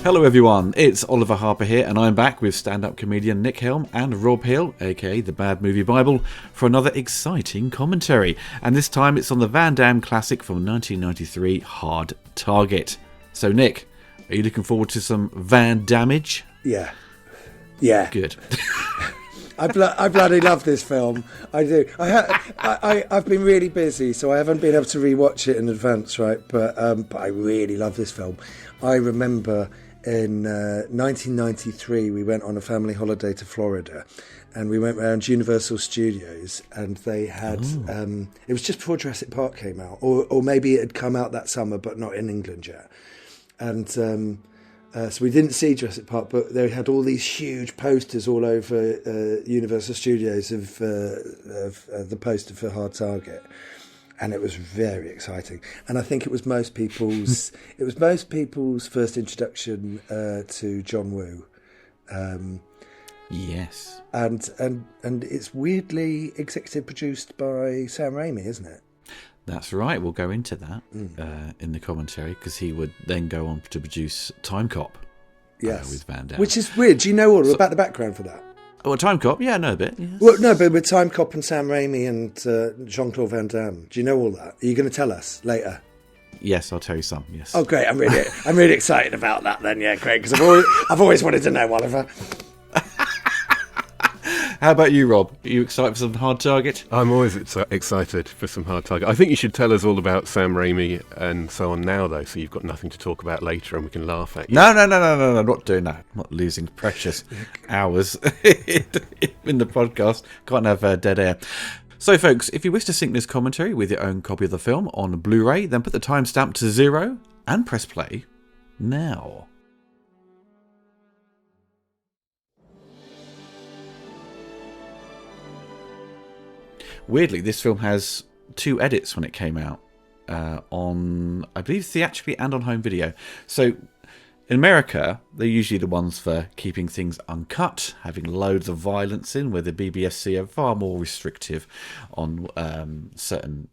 Hello everyone, it's Oliver Harper here, and I'm back with stand-up comedian Nick Helm and Rob Hill, aka the Bad Movie Bible, for another exciting commentary. And this time it's on the Van Damme classic from 1993, Hard Target. So Nick, are you looking forward to some Van Damage? Yeah. Good. I bloody love this film. I do. I've been really busy, so I haven't been able to rewatch it in advance, right? But I really love this film. I remember in 1993 we went on a family holiday to Florida, and we went around Universal Studios, and they had it was just before Jurassic Park came out, or maybe it had come out that summer, but not in England yet. And so we didn't see Jurassic Park, but they had all these huge posters all over Universal Studios of the poster for Hard Target, and it was very exciting. And I think it was most people's first introduction to John Woo. Yes, and it's weirdly executive produced by Sam Raimi, isn't it? That's right. We'll go into that in the commentary, because he would then go on to produce Time Cop. Yes, with Van Damme. Which is weird. Do you know all about the background for that? Oh, Time Cop? Yeah, I know a bit. Yes. Well, no, but with Time Cop and Sam Raimi and Jean-Claude Van Damme, do you know all that? Are you going to tell us later? Yes, I'll tell you some. Yes. Oh, great! I'm really excited about that. Then, yeah, great. Because I've always wanted to know, Oliver. How about you, Rob? Are you excited for some Hard Target? I'm always excited for some Hard Target. I think you should tell us all about Sam Raimi and so on now, though, so you've got nothing to talk about later and we can laugh at you. No, I'm not doing that. I'm not losing precious hours in the podcast. Can't have dead air. So, folks, if you wish to sync this commentary with your own copy of the film on Blu-ray, then put the timestamp to 0 and press play now. Weirdly, this film has 2 edits when it came out on, I believe, theatrically and on home video. So in America, they're usually the ones for keeping things uncut, having loads of violence in, where the BBFC are far more restrictive on certain,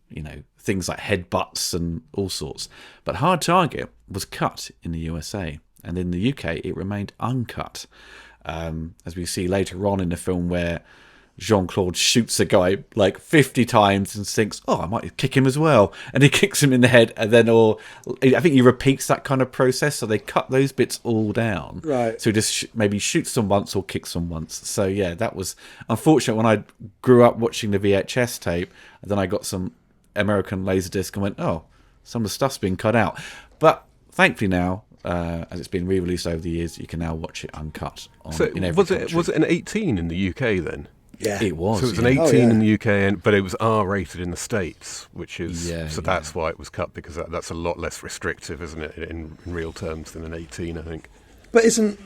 things like headbutts and all sorts. But Hard Target was cut in the USA, and in the UK it remained uncut. As we see later on in the film, where Jean-Claude shoots a guy like 50 times and thinks, oh, I might kick him as well. And he kicks him in the head, and then I think he repeats that kind of process. So they cut those bits all down. Right. So he just maybe shoots them once or kicks them once. So yeah, that was unfortunate when I grew up watching the VHS tape. And then I got some American Laserdisc and went, oh, some of the stuff's been cut out. But thankfully now, as it's been re-released over the years, you can now watch it uncut in every country. Was it an 18 in the UK then? Yeah, it was. So it was an 18 in the UK, but it was R-rated in the States, which is that's why it was cut, because that's a lot less restrictive, isn't it, in real terms than an 18, I think. But isn't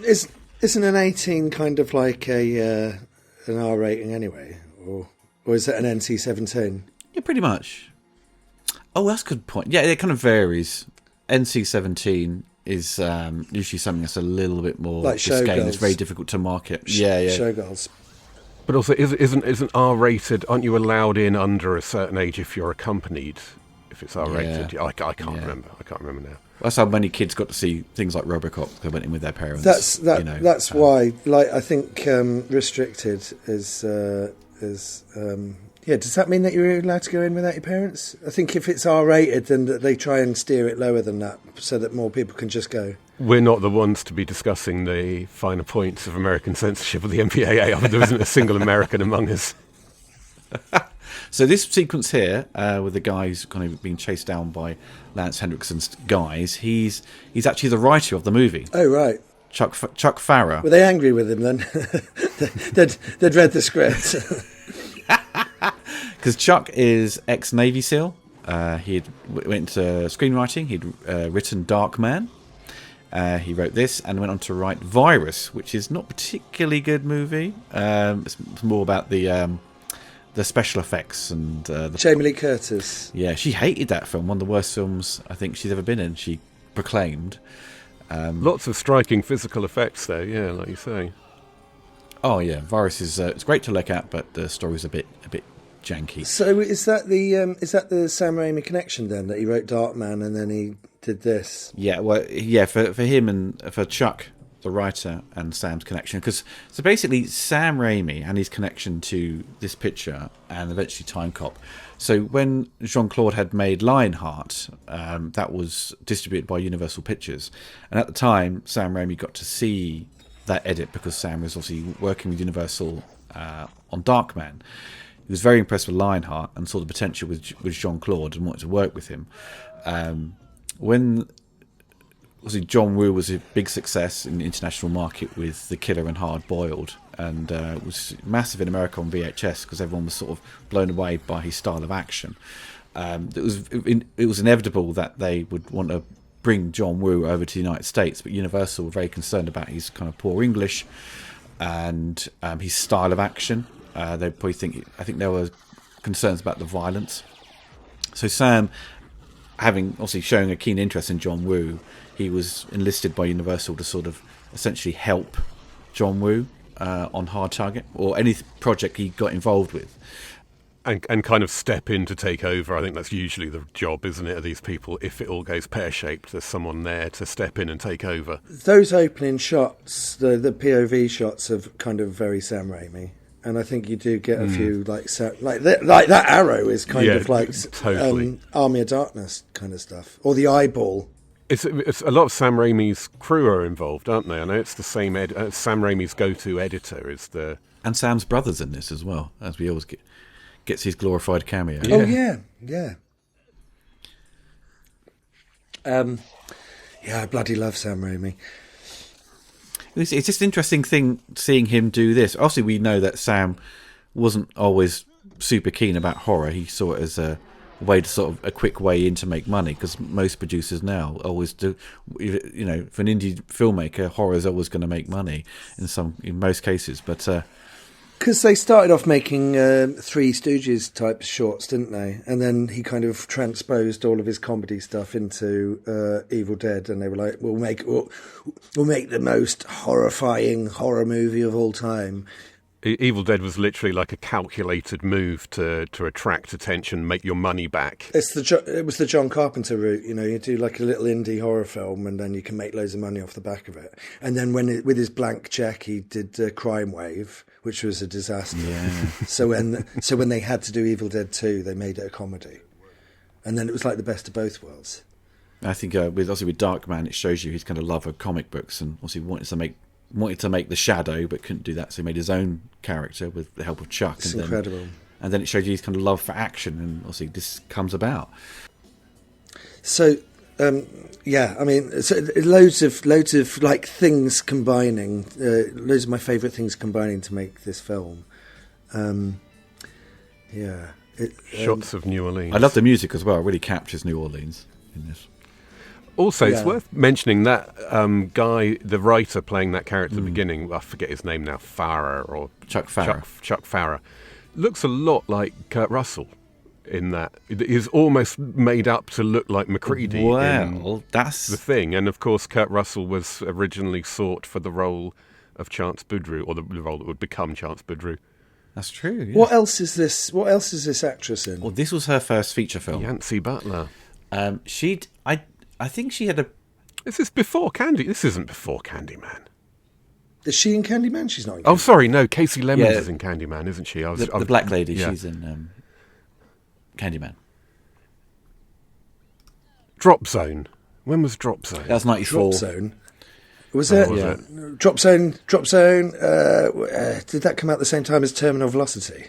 an 18 kind of like an R rating anyway, or is it an NC-17? Yeah, pretty much. Oh, that's a good point. Yeah, it kind of varies. NC-17 is usually something that's a little bit more like to scale. It's very difficult to market. Yeah. Showgirls. But also, isn't R-rated? Aren't you allowed in under a certain age if you're accompanied? If it's R-rated, I can't remember. I can't remember now. That's how many kids got to see things like RoboCop. They went in with their parents. That's why. Like, I think restricted is. Does that mean that you're allowed to go in without your parents? I think if it's R-rated, then they try and steer it lower than that, so that more people can just go. We're not the ones to be discussing the finer points of American censorship of the MPAA. There isn't a single American among us. So this sequence here, with the guy who's kind of being chased down by Lance Henriksen's guys, he's actually the writer of the movie. Oh, right. Chuck Farrer. Were they angry with him then? they'd read the script. Because Chuck is ex-Navy SEAL. He went to screenwriting. He'd written Darkman. He wrote this and went on to write Virus, which is not a particularly good movie. It's more about the special effects and Jamie Lee Curtis. Yeah, she hated that film. One of the worst films I think she's ever been in. She proclaimed. Lots of striking physical effects, though. Yeah, like you say. Oh yeah, Virus is it's great to look at, but the story's a bit janky. So is that the Sam Raimi connection then, that he wrote Darkman and then he did this? Yeah, well, yeah, for him and for Chuck, the writer, and Sam's connection. So basically, Sam Raimi and his connection to this picture and eventually Time Cop. So when Jean-Claude had made Lionheart, that was distributed by Universal Pictures. And at the time, Sam Raimi got to see that edit because Sam was obviously working with Universal on Darkman. He was very impressed with Lionheart and saw the potential with Jean-Claude and wanted to work with him. When obviously John Woo was a big success in the international market with The Killer and Hard Boiled, and was massive in America on VHS because everyone was sort of blown away by his style of action. It was inevitable that they would want to bring John Woo over to the United States, but Universal were very concerned about his kind of poor English and his style of action. They probably I think there were concerns about the violence. So Sam, having obviously showing a keen interest in John Woo, he was enlisted by Universal to sort of essentially help John Woo on Hard Target or any project he got involved with. And kind of step in to take over. I think that's usually the job, isn't it, of these people? If it all goes pear-shaped, there's someone there to step in and take over. Those opening shots, the POV shots, are kind of very Sam Raimi. And I think you do get a few like that arrow is kind of like totally. Army of Darkness kind of stuff, or the eyeball. It's a lot of Sam Raimi's crew are involved, aren't they? I know it's the same. Sam Raimi's go-to editor is the, and Sam's brother's in this as well, as we always gets his glorified cameo. Yeah. Oh yeah. I bloody love Sam Raimi. It's just an interesting thing seeing him do this. Obviously, we know that Sam wasn't always super keen about horror. He saw it as a way to sort of a quick way in to make money, because most producers now always do. You know, for an indie filmmaker, horror is always going to make money in most cases. But because they started off making Three Stooges type shorts, didn't they? And then he kind of transposed all of his comedy stuff into Evil Dead, and they were like, "We'll make the most horrifying horror movie of all time." Evil Dead was literally like a calculated move to attract attention, make your money back. It was the John Carpenter route, you know. You do like a little indie horror film, and then you can make loads of money off the back of it. And then with his blank check, he did Crime Wave, which was a disaster. yeah, So when they had to do Evil Dead 2, they made it a comedy, and then it was like the best of both worlds. I think with Darkman, it shows you his kind of love of comic books, and obviously wanted to make The Shadow, but couldn't do that, so he made his own character with the help of Chuck. It's incredible. And then it showed you his kind of love for action, and obviously this comes about. So, I mean, so loads of like things combining, loads of my favourite things combining to make this film. Shots of New Orleans. I love the music as well. It really captures New Orleans in this. Also, it's worth mentioning that guy, the writer playing that character at the beginning, I forget his name now, Farrer or Chuck Farrer. Chuck Farrer, looks a lot like Kurt Russell in that. He's almost made up to look like Macready. Well, that's the thing. And of course, Kurt Russell was originally sought for the role of Chance Boudreaux, or the role that would become Chance Boudreaux. That's true. Yeah. What else is this actress in? Well, this was her first feature film. Yancey Butler. I think she had a... This is before Candy. This isn't before Candyman. Is she in Candyman? She's not in Candyman. Oh, sorry, no. Casey Lemons is in Candyman, isn't she? The black lady, she's in Candyman. Drop Zone. When was Drop Zone? That was 94. Drop Zone. Was it? Was it? Drop Zone. Did that come out at the same time as Terminal Velocity?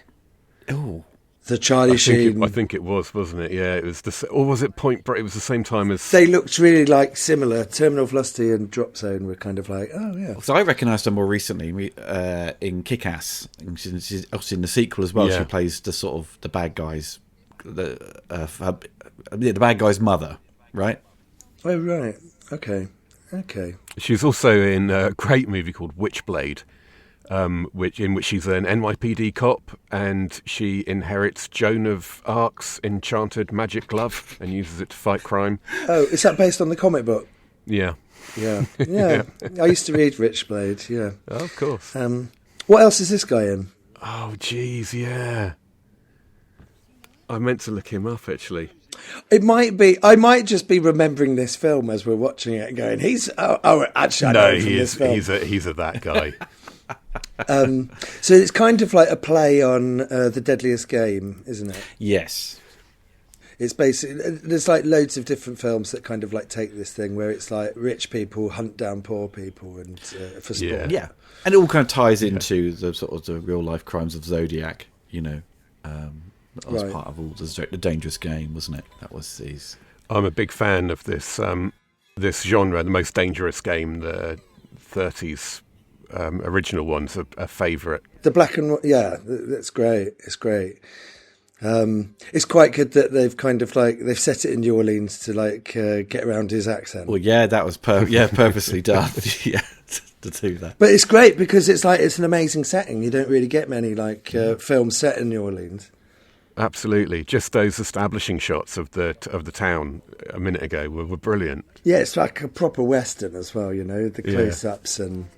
Oh. The Charlie Sheen. I think it was, wasn't it? Yeah, it was or was it Point Break? It was the same time as... They looked really like similar. Terminal Velocity and Drop Zone were kind of like, oh yeah. So I recognised her more recently in Kick-Ass. She's obviously in the sequel as well. Yeah. She plays the sort of the bad guy's, the bad guy's mother, right? Oh right. Okay. She's also in a great movie called Witchblade. In which she's an NYPD cop, and she inherits Joan of Arc's enchanted magic glove and uses it to fight crime. Oh, is that based on the comic book? Yeah. Yeah. I used to read Witchblade. Yeah. Oh, of course. What else is this guy in? Oh, geez, yeah. I meant to look him up, actually. It might be. I might just be remembering this film as we're watching it and going, "He's actually I know No, him from this film." he's a that guy. So it's kind of like a play on The Deadliest Game, isn't it? Yes. It's basically, there's like loads of different films that kind of like take this thing where it's like rich people hunt down poor people and for sport. Yeah. And it all kind of ties into the sort of the real life crimes of Zodiac, you know. That was part of all the Dangerous Game, wasn't it? That was these. I'm a big fan of this this genre, the Most Dangerous Game, the 30s original one's a favourite. The black and white, yeah, that's great. It's great. It's quite good that they've kind of like they've set it in New Orleans to like get around his accent. Well, yeah, that was purposely done. Yeah, to do that. But it's great because it's like it's an amazing setting. You don't really get many like films set in New Orleans. Absolutely, just those establishing shots of the town a minute ago were brilliant. Yeah, it's like a proper western as well. You know, the close-ups and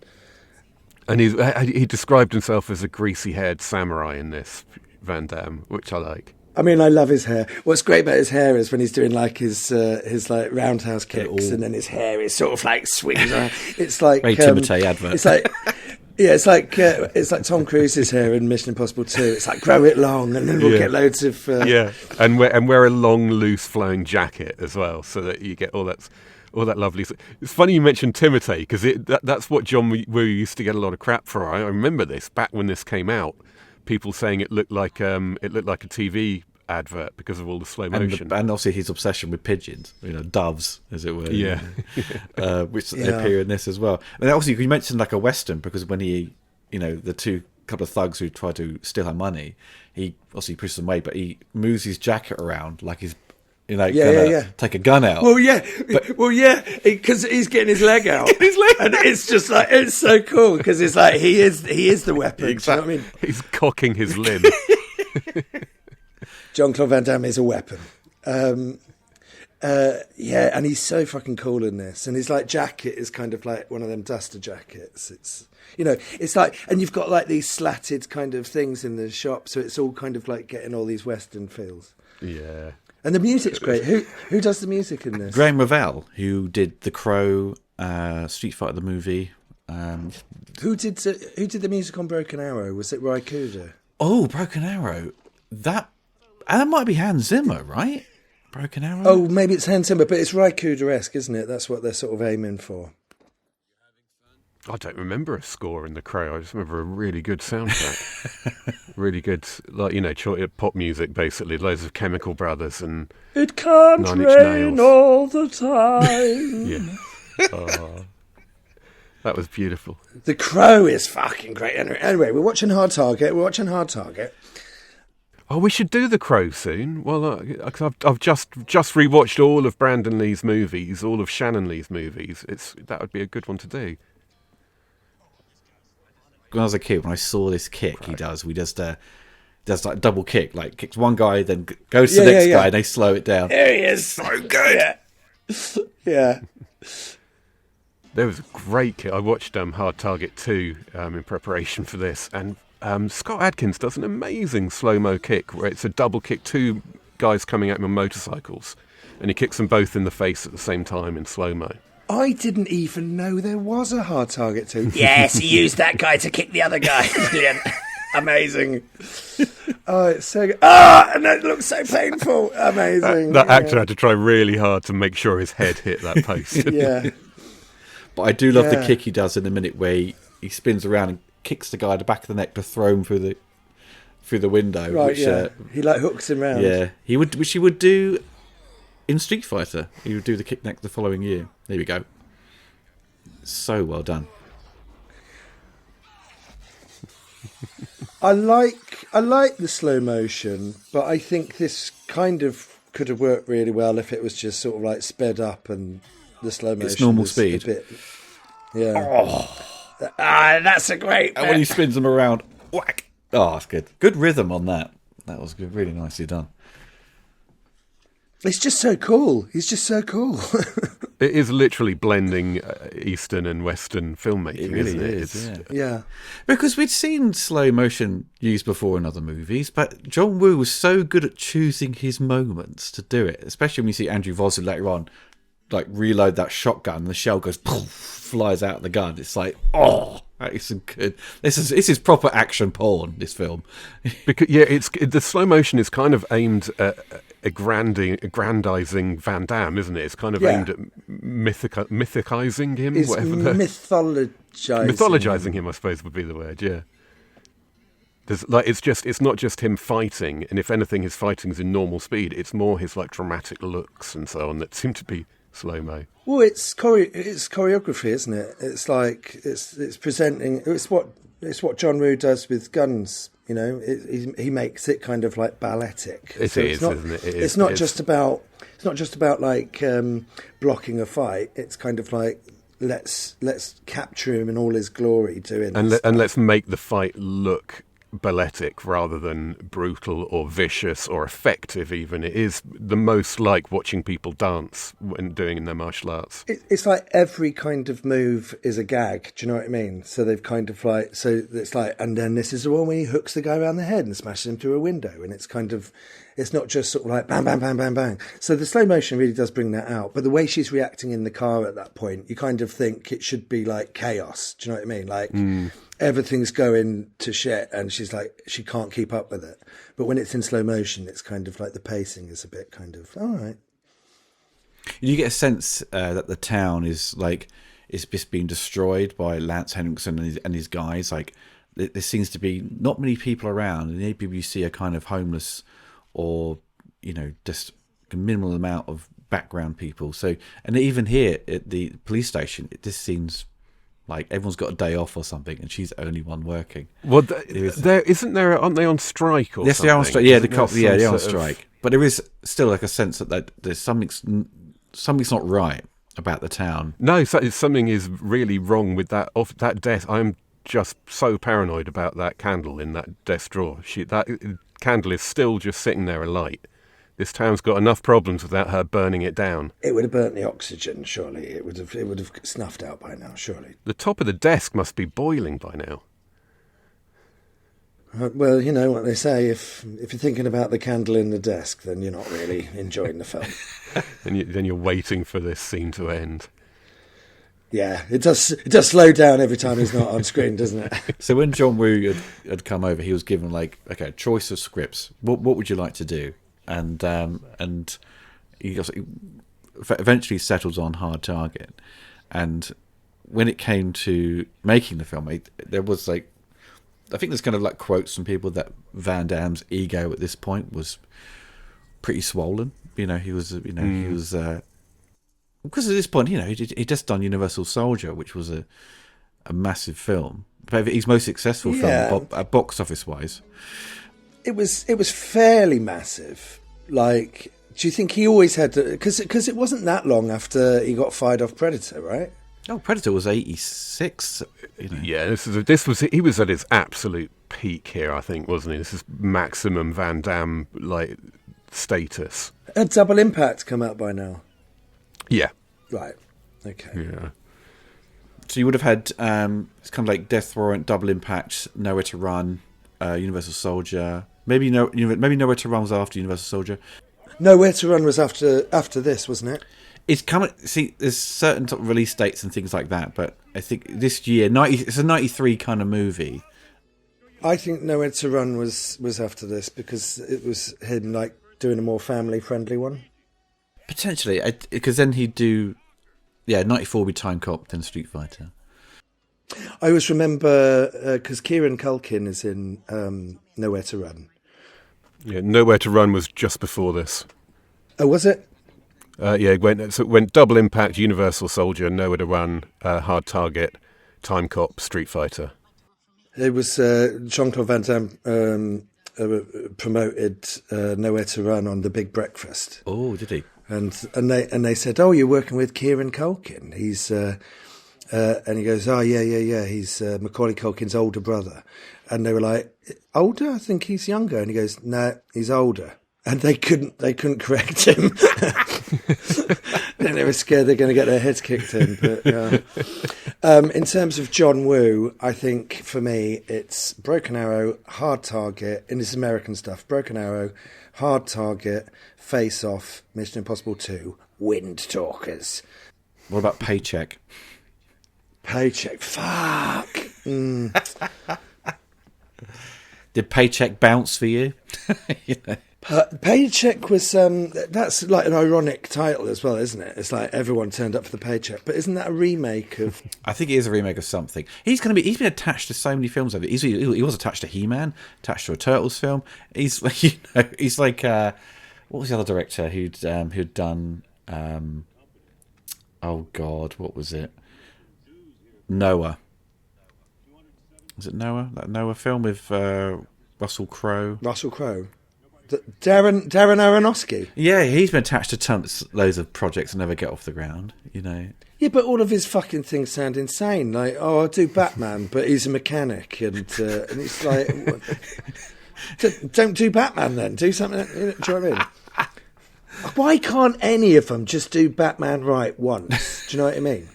he described himself as a greasy-haired samurai in this, Van Damme, which I like. I mean, I love his hair. What's great about his hair is when he's doing like his like roundhouse kicks, and then his hair is sort of like swings around. It's like Ray Timotei advert. It's like. Yeah, it's like Tom Cruise's hair in Mission Impossible 2. It's like grow it long, and then we'll get loads of and wear a long, loose, flowing jacket as well, so that you get all that lovely. It's funny you mentioned Timotei because that's what John Woo used to get a lot of crap for. I remember this back when this came out. People saying it looked like a TV advert because of all the slow motion and also his obsession with pigeons, you know, doves as it were, which they appear in this as well. And also you mentioned like a western because when he, you know, the couple of thugs who try to steal her money, he obviously pushes them away, but he moves his jacket around like he's, you know, take a gun out. Because he's getting his leg out, and it's just like it's so cool because it's like he is the weapon. Exactly. You know what I mean? He's cocking his limb. Jean-Claude Van Damme is a weapon. And he's so fucking cool in this. And his like jacket is kind of like one of them duster jackets. It's, you know, it's like, and you've got like these slatted kind of things in the shop, so it's all kind of like getting all these Western feels. Yeah. And the music's great. Who does the music in this? Graham Revell, who did The Crow, Street Fighter the movie. Who did the music on Broken Arrow? Was it Ry Cooder? Oh, Broken Arrow. That might be Hans Zimmer, right? Broken Arrow? Oh, maybe it's Hans Zimmer, but it's Ry Cooder-esque, isn't it? That's what they're sort of aiming for. I don't remember a score in The Crow. I just remember a really good soundtrack. Really good, like, you know, pop music, basically. Loads of Chemical Brothers and It can't rain all the time. Yeah. Oh, that was beautiful. The Crow is fucking great. Anyway, we're watching Hard Target. Oh, we should do The Crow soon. Well, I've just rewatched all of Brandon Lee's movies, all of Shannon Lee's movies. That would be a good one to do. When I was a kid, when I saw this kick he does, we just does like double kick, like kicks one guy, then goes to the next guy, and they slow it down. There he is, so good. Yeah. There was a great kick. I watched Hard Target 2 in preparation for this, and Scott Adkins does an amazing slow-mo kick where it's a double kick, two guys coming at him on motorcycles, and he kicks them both in the face at the same time in slow-mo. I didn't even know there was a Hard Target 2. Yes, he used that guy to kick the other guy. Brilliant. Amazing. Oh, it's so good. And that looks so painful. Amazing. That actor had to try really hard to make sure his head hit that post. Yeah. But I do love the kick he does in a minute where he spins around and kicks the guy at the back of the neck to throw him through the window. Right, which, he like hooks him round. Yeah, which he would do in Street Fighter. He would do the kick neck the following year. There we go. So well done. I like the slow motion, but I think this kind of could have worked really well if it was just sort of like sped up and the slow motion. It's normal speed. A bit, yeah. That's a great. And when he spins them around, whack! Oh, that's good. Good rhythm on that. That was good. Really nicely done. It's just so cool. He's just so cool. It is literally blending Eastern and Western filmmaking, It really isn't it? is, It's- yeah. Yeah. Because we'd seen slow motion used before in other movies, but John Woo was so good at choosing his moments to do it, especially when you see Andrew Vosloo later on, like reload that shotgun and the shell goes poof, flies out of the gun. It's like, oh, that is some good. This is proper action porn, this film. Because the slow motion is kind of aimed at aggrandizing Van Damme, isn't it? It's kind of Yeah. aimed at mythicizing him, It's whatever mythologizing him, I suppose would be the word. Yeah. There's it's not just him fighting, and if anything, his fighting is in normal speed. It's more his like dramatic looks and so on that seem to be slow mo. Well, it's choreography, isn't it? It's like it's presenting. It's what John Woo does with guns. You know, he makes it kind of like balletic. Isn't it? It's not just about like blocking a fight. It's kind of like let's capture him in all his glory doing and this stuff. let's make the fight look balletic rather than brutal or vicious or effective. Even it is the most like watching people dance when doing their martial arts. It's like every kind of move is a gag. Do you know what I mean? So they've kind of like, so it's like, and then this is the one where he hooks the guy around the head and smashes him through a window. And it's kind of, it's not just sort of like bang, bang, bang, bang, bang. So the slow motion really does bring that out. But the way she's reacting in the car at that point, you kind of think it should be like chaos. Do you know what I mean? Like everything's going to shit and she's like, she can't keep up with it. But when it's in slow motion, it's kind of like the pacing is a bit kind of, all right. You get a sense that the town is just being destroyed by Lance Henriksen and his guys. Like there seems to be not many people around, and maybe you see a kind of homeless or just a minimal amount of background people. So, and even here at the police station, it just seems like everyone's got a day off or something, and she's the only one working. Well, aren't they on strike or yes, something? they are on strike. Yeah, Isn't there they're on some sort of- strike. But there is still like a sense that there's something's not right about the town. No, something is really wrong with that desk. I'm just so paranoid about that candle in that desk drawer. That candle is still just sitting there alight. This town's got enough problems without her burning it down. It would have burnt the oxygen, surely. It would have snuffed out by now, surely. The top of the desk must be boiling by now. Well, you know what they say, if you're thinking about the candle in the desk, then you're not really enjoying the film. And then you're waiting for this scene to end. Yeah, it does slow down every time he's not on screen, doesn't it? So when John Woo had come over, he was given a choice of scripts. What would you like to do? And he eventually settles on Hard Target. And when it came to making the film, there was I think there's kind of like quotes from people that Van Damme's ego at this point was pretty swollen. He was because at this point, he'd just done Universal Soldier, which was a massive film, but his most successful film, box office wise. It was fairly massive. Like, do you think he always had to? Because it wasn't that long after he got fired off Predator, right? Oh, Predator was 86. Yeah, he was at his absolute peak here, I think, wasn't he? This is maximum Van Damme status. Had Double Impact come out by now? Yeah. Right. Okay. Yeah. So you would have had it's kind of like Death Warrant, Double Impact, Nowhere to Run, Universal Soldier. Maybe Nowhere to Run was after Universal Soldier. Nowhere to Run was after this, wasn't it? It's coming. See, there's certain sort of release dates and things like that, but I think this year, it's a 93 kind of movie. I think Nowhere to Run was after this because it was him like doing a more family friendly one. Potentially, because then he'd do, 94 would be Time Cop, then Street Fighter. I always remember because Kieran Culkin is in Nowhere to Run. Yeah, Nowhere to Run was just before this. Oh, was it? It went Double Impact, Universal Soldier, Nowhere to Run, Hard Target, Time Cop, Street Fighter. It was Jean-Claude Van Damme promoted Nowhere to Run on The Big Breakfast. Oh, did he? And they said, "Oh, you're working with Kieran Culkin. He's and he goes, "Oh, yeah. He's Macaulay Culkin's older brother." And they were like, "Older? I think he's younger." And he goes, "No, he's older." and they couldn't correct him. Then they were scared they're going to get their heads kicked in. But in terms of John Woo, I think for me it's Broken Arrow, Hard Target, and this American stuff. Broken Arrow, Hard Target, Face Off, Mission Impossible 2, Wind Talkers. What about Paycheck? Paycheck, fuck. Did Paycheck bounce for you? You know. Paycheck was that's like an ironic title as well, isn't it? It's like everyone turned up for the paycheck, but isn't that a remake of? I think it is a remake of something. He's been attached to so many films over. He was attached to He-Man, attached to a Turtles film. He's like what was the other director who'd done? Oh God, what was it? Noah. Was it Noah? That Noah film with Russell Crowe. Russell Crowe. Darren Aronofsky. Yeah, he's been attached to loads of projects and never get off the ground, you know. Yeah, but all of his fucking things sound insane. Like, I'll do Batman, but he's a mechanic, and it's like, don't do Batman then. Do something. Do you know what I mean? Why can't any of them just do Batman right once? Do you know what I mean?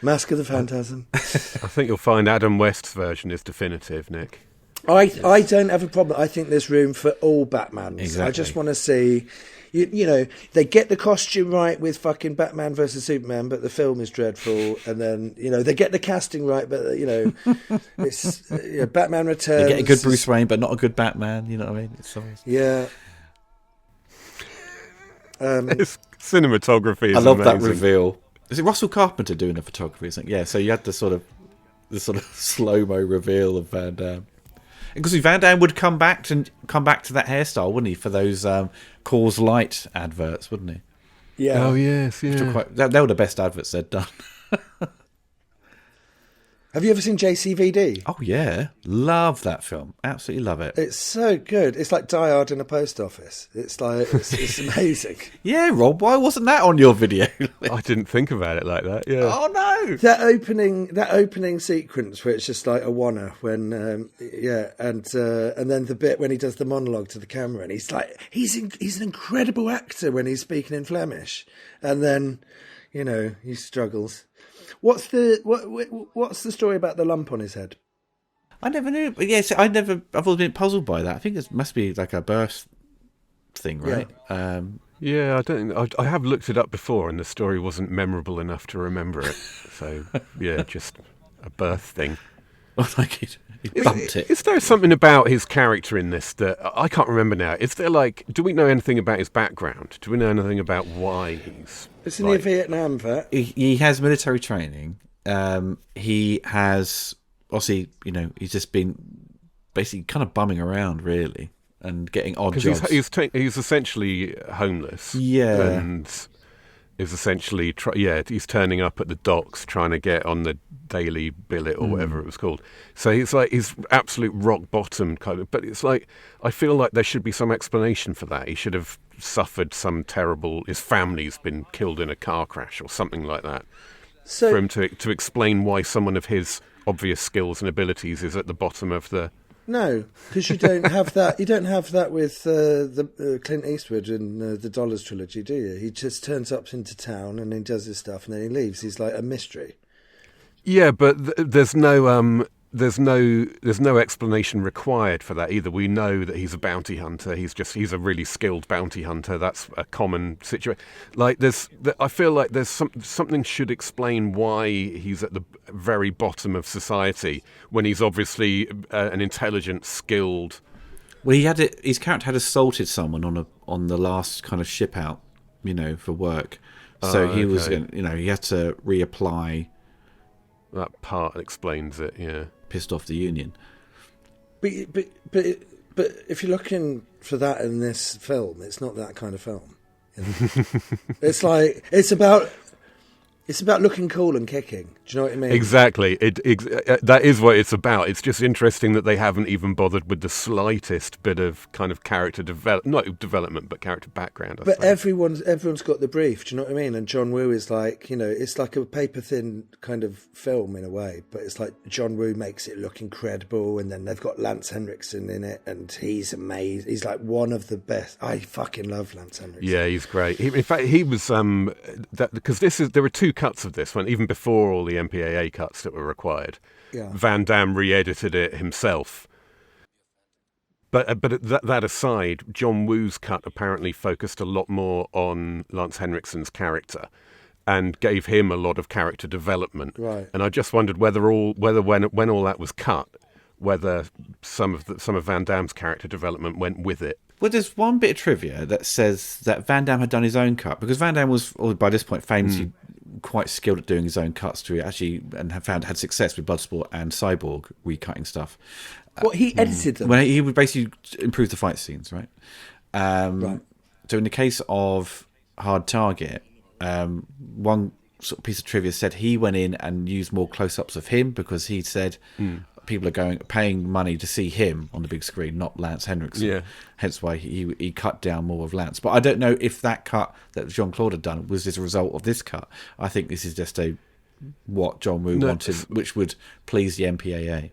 Mask of the Phantasm. I think you'll find Adam West's version is definitive, Nick. I don't have a problem. I think there's room for all Batmans. Exactly. I just want to see, you know, they get the costume right with fucking Batman versus Superman, but the film is dreadful. And then, you know, they get the casting right, but, you know, it's Batman Returns. They get a good Bruce Wayne, but not a good Batman. You know what I mean? It's always... Yeah. His cinematography is I love amazing. that reveal. Is it Russell Carpenter doing the photography? Yeah, so you had the sort of slow-mo reveal of Van Damme. Because Van Damme would come back to that hairstyle, wouldn't he, for those Coors Light adverts, wouldn't he? Yeah. Oh, yes, yeah. They were the best adverts they'd done. Have you ever seen JCVD? Oh, yeah. Love that film. Absolutely love it. It's so good. It's like Die Hard in a post office. It's like, it's amazing. Yeah, Rob, why wasn't that on your video? I didn't think about it like that, yeah. Oh, no! That opening sequence where it's just like a wanna when and then the bit when he does the monologue to the camera and he's like he's an incredible actor when he's speaking in Flemish, and then, you know, he struggles. What's the story about the lump on his head? I never knew. But yes, I've always been puzzled by that. I think it must be like a birth thing, right? Yeah, I have looked it up before, and the story wasn't memorable enough to remember it. So yeah, just a birth thing. Like he bumped it. Is there something about his character in this that I can't remember now? Is there do we know anything about his background? Do we know anything about why he's? Isn't he a Vietnam vet? He has military training. He has obviously, you know, he's just been basically kind of bumming around really and getting odd jobs. He's essentially homeless. Yeah, and is essentially he's turning up at the docks trying to get on the daily billet or whatever it was called. So he's absolute rock bottom kind of. But it's like I feel like there should be some explanation for that. He should have suffered some terrible. His family's been killed in a car crash or something like that. So for him to explain why someone of his obvious skills and abilities is at the bottom of the. No, because you don't have that. You don't have that with the Clint Eastwood in the Dollars trilogy, do you? He just turns up into town and then does his stuff and then he leaves. He's like a mystery. Yeah, but there's no explanation required for that either. We know that he's a bounty hunter. He's a really skilled bounty hunter. That's a common situation. Like I feel like there's something should explain why he's at the very bottom of society when he's obviously an intelligent, skilled. Well, his character had assaulted someone on the last kind of ship out, you know, for work. So he was, you know, he had to reapply. That part explains it, yeah. Pissed off the union. But if you're looking for that in this film, it's not that kind of film. You know? It's like it's about It's about looking cool and kicking. Do you know what I mean? Exactly. That is what it's about. It's just interesting that they haven't even bothered with the slightest bit of kind of character not development, but character background. I But suppose. everyone's got the brief. Do you know what I mean? And John Woo is like, it's like a paper thin kind of film in a way, but it's like John Woo makes it look incredible, and then they've got Lance Henriksen in it, and he's amazing. He's like one of the best. I fucking love Lance Henriksen. Yeah, he's great. In fact, he was because there were two cuts of this one, even before all the MPAA cuts that were required. Yeah. Van Damme re-edited it himself. But that aside, John Woo's cut apparently focused a lot more on Lance Henriksen's character and gave him a lot of character development. Right. And I just wondered whether when all that was cut, whether some of Van Damme's character development went with it. Well, there's one bit of trivia that says that Van Damme had done his own cut, because Van Damme was, by this point, famously quite skilled at doing his own cuts and had success with Bloodsport and Cyborg recutting stuff. What, he edited them? When he would basically improve the fight scenes, right? Right. So in the case of Hard Target, one sort of piece of trivia said he went in and used more close-ups of him, because he said people are paying money to see him on the big screen, not Lance Henriksen. Yeah. Hence why he cut down more of Lance. But I don't know if that cut that Jean-Claude had done was as a result of this cut. I think this is just what John Woo wanted, which would please the MPAA.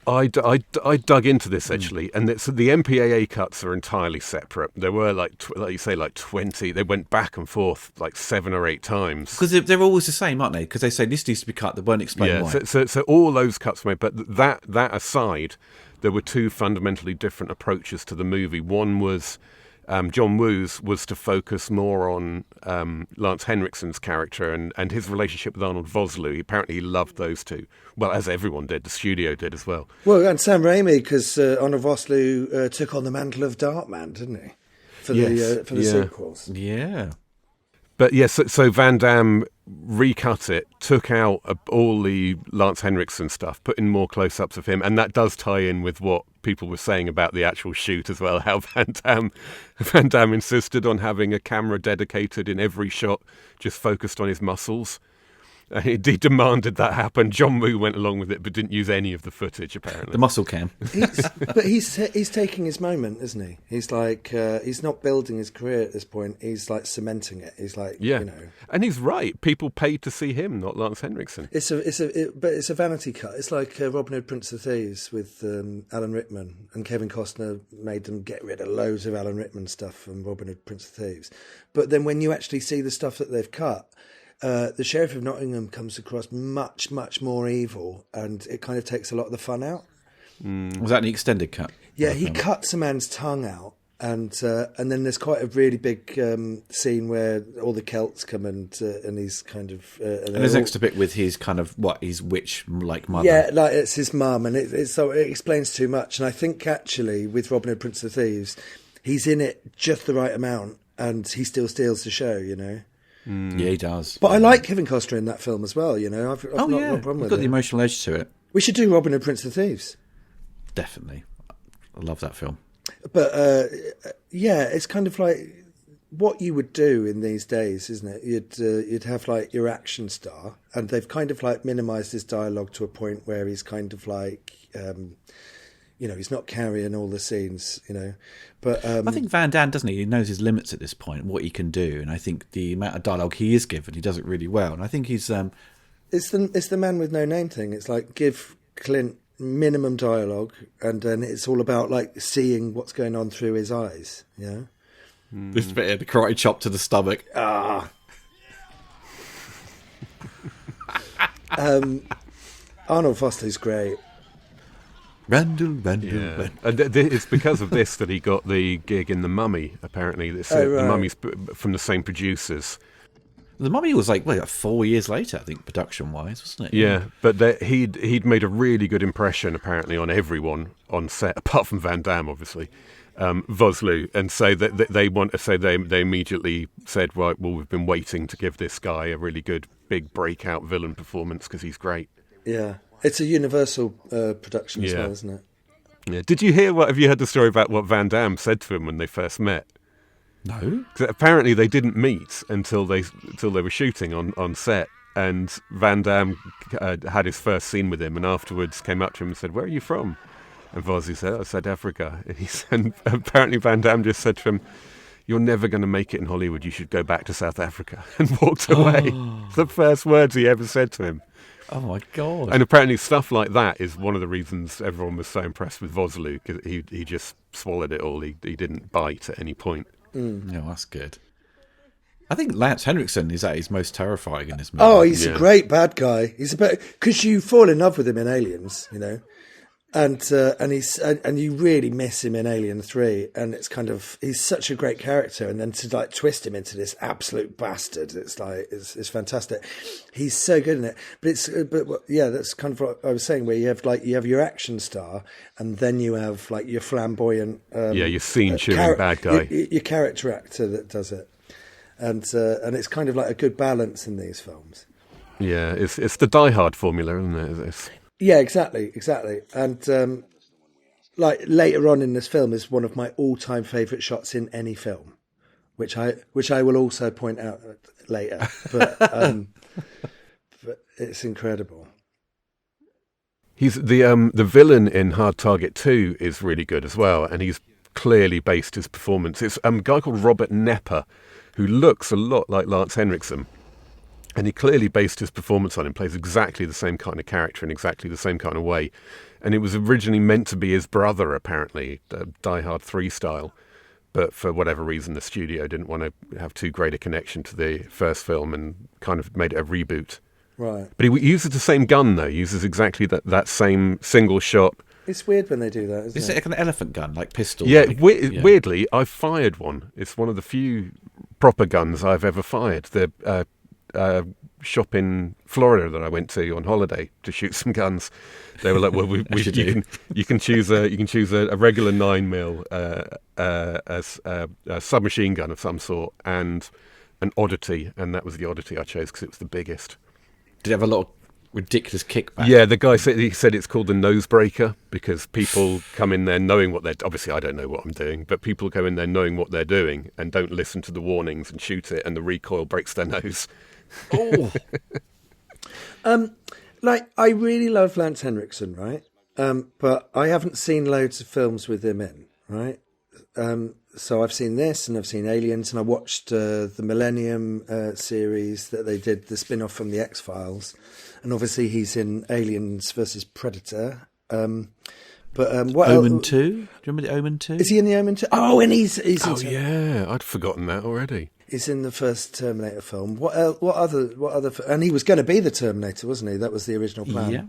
I dug into this actually, and so the MPAA cuts are entirely separate. There were like you say, like 20. They went back and forth like 7 or 8 times. Because they're always the same, aren't they? Because they say this needs to be cut. They won't explain why. So all those cuts were made. But that aside, there were 2 fundamentally different approaches to the movie. One was John Woo's was to focus more on Lance Henriksen's character and his relationship with Arnold Vosloo. Apparently he loved those two. Well, as everyone did, the studio did as well. Well, and Sam Raimi, because Arnold Vosloo took on the mantle of Darkman, didn't he? For the sequels. Yeah. But yes, so Van Damme recut it, took out all the Lance Henriksen stuff, put in more close-ups of him, and that does tie in with what people were saying about the actual shoot as well, how Van Damme insisted on having a camera dedicated in every shot, just focused on his muscles. He demanded that happen. John Woo went along with it, but didn't use any of the footage, apparently. The muscle cam. But he's taking his moment, isn't he? He's like, he's not building his career at this point. He's like cementing it. He's like, And he's right. People paid to see him, not Lance Henriksen. But it's a vanity cut. It's like Robin Hood, Prince of Thieves with Alan Rickman, and Kevin Costner made them get rid of loads of Alan Rickman stuff from Robin Hood, Prince of Thieves. But then when you actually see the stuff that they've cut, the Sheriff of Nottingham comes across much, much more evil, and it kind of takes a lot of the fun out. Was that an extended cut? Yeah, he cuts a man's tongue out, and then there's quite a really big scene where all the Celts come and he's kind of... and there's an extra bit with his kind of, his witch-like mother. Yeah, like it's his mum, and so it explains too much. And I think actually with Robin Hood, Prince of Thieves, he's in it just the right amount, and he still steals the show, Yeah, he does. But I like Kevin Costner in that film as well, I've not got a problem with got it. the emotional edge to it. We should do Robin Hood, Prince of Thieves. Definitely. I love that film. But, it's kind of like what you would do in these days, isn't it? You'd have like your action star, and they've kind of like minimised his dialogue to a point where he's kind of like... he's not carrying all the scenes, But I think Van Damme, doesn't he? He knows his limits at this point, what he can do, and I think the amount of dialogue he is given, he does it really well. And I think he's it's the man with no name thing. It's like give Clint minimum dialogue, and then it's all about like seeing what's going on through his eyes. Yeah. This bit of the karate chop to the stomach. Arnold Foster's great. Randall. Yeah. It's because of this that he got the gig in The Mummy, apparently. The Mummy's from the same producers. The Mummy was like 4 years later, I think, production-wise, wasn't it? Yeah, but he'd made a really good impression, apparently, on everyone on set, apart from Van Damme, obviously, Vosloo. And so they immediately said, right, well, we've been waiting to give this guy a really good, big breakout villain performance because he's great. Yeah. It's a Universal production as well, isn't it? Yeah. Have you heard the story about what Van Damme said to him when they first met? No. 'Cause apparently they didn't meet until they were shooting on set, and Van Damme had his first scene with him, and afterwards came up to him and said, "Where are you from?" And Vossi said, "Oh, South Africa." And apparently Van Damme just said to him, "You're never going to make it in Hollywood. You should go back to South Africa," and walked away. It's the first words he ever said to him. Oh my God. And apparently stuff like that is one of the reasons everyone was so impressed with Vosloo. He just swallowed it all. He didn't bite at any point. No, that's good. I think Lance Henriksen is at his most terrifying in this movie. Oh, he's a great bad guy. He's a bit, because you fall in love with him in Aliens, you know, and you really miss him in Alien 3, and it's kind of, he's such a great character, and then to like twist him into this absolute bastard, it's fantastic. He's so good in it, but that's kind of what I was saying, where you have your action star, and then you have like your flamboyant, your scene chewing bad guy, your character actor that does it. And it's kind of like a good balance in these films. Yeah, it's the Die Hard formula, isn't it? Yeah, exactly. And like later on in this film is one of my all-time favourite shots in any film, which I will also point out later. But it's incredible. He's the villain in Hard Target 2 is really good as well, and he's clearly based his performance. It's a guy called Robert Nepper, who looks a lot like Lance Henriksen, and he clearly based his performance on him, plays exactly the same kind of character in exactly the same kind of way. And it was originally meant to be his brother, apparently, Die Hard 3 style, but for whatever reason the studio didn't want to have too great a connection to the first film and kind of made it a reboot. Right. But he uses the same gun, though. He uses exactly that same single shot. It's weird when they do that, isn't it? Is it like an elephant gun, like pistol? Yeah, weirdly, I've fired one. It's one of the few proper guns I've ever fired. The shop in Florida that I went to on holiday to shoot some guns, they were like, "Well, you can choose a regular 9mm, a submachine gun of some sort, and an oddity," and that was the oddity I chose because it was the biggest. Did it have a lot of ridiculous kickback? Yeah, the guy said it's called the nose breaker because people come in there knowing what they're... Obviously, I don't know what I'm doing, but people go in there knowing what they're doing and don't listen to the warnings and shoot it, and the recoil breaks their nose. Oh. Like, I really love Lance Henriksen, right? But I haven't seen loads of films with him in, right? So I've seen this, and I've seen Aliens, and I watched the Millennium series that they did, the spin-off from the X-Files. And obviously he's in Aliens versus Predator. What Omen 2? Do you remember the Omen 2? Is he in the Omen 2? Oh, and he's Oh, yeah. I'd forgotten that already. He's in the first Terminator film. What other? And he was going to be the Terminator, wasn't he? That was the original plan. Yeah.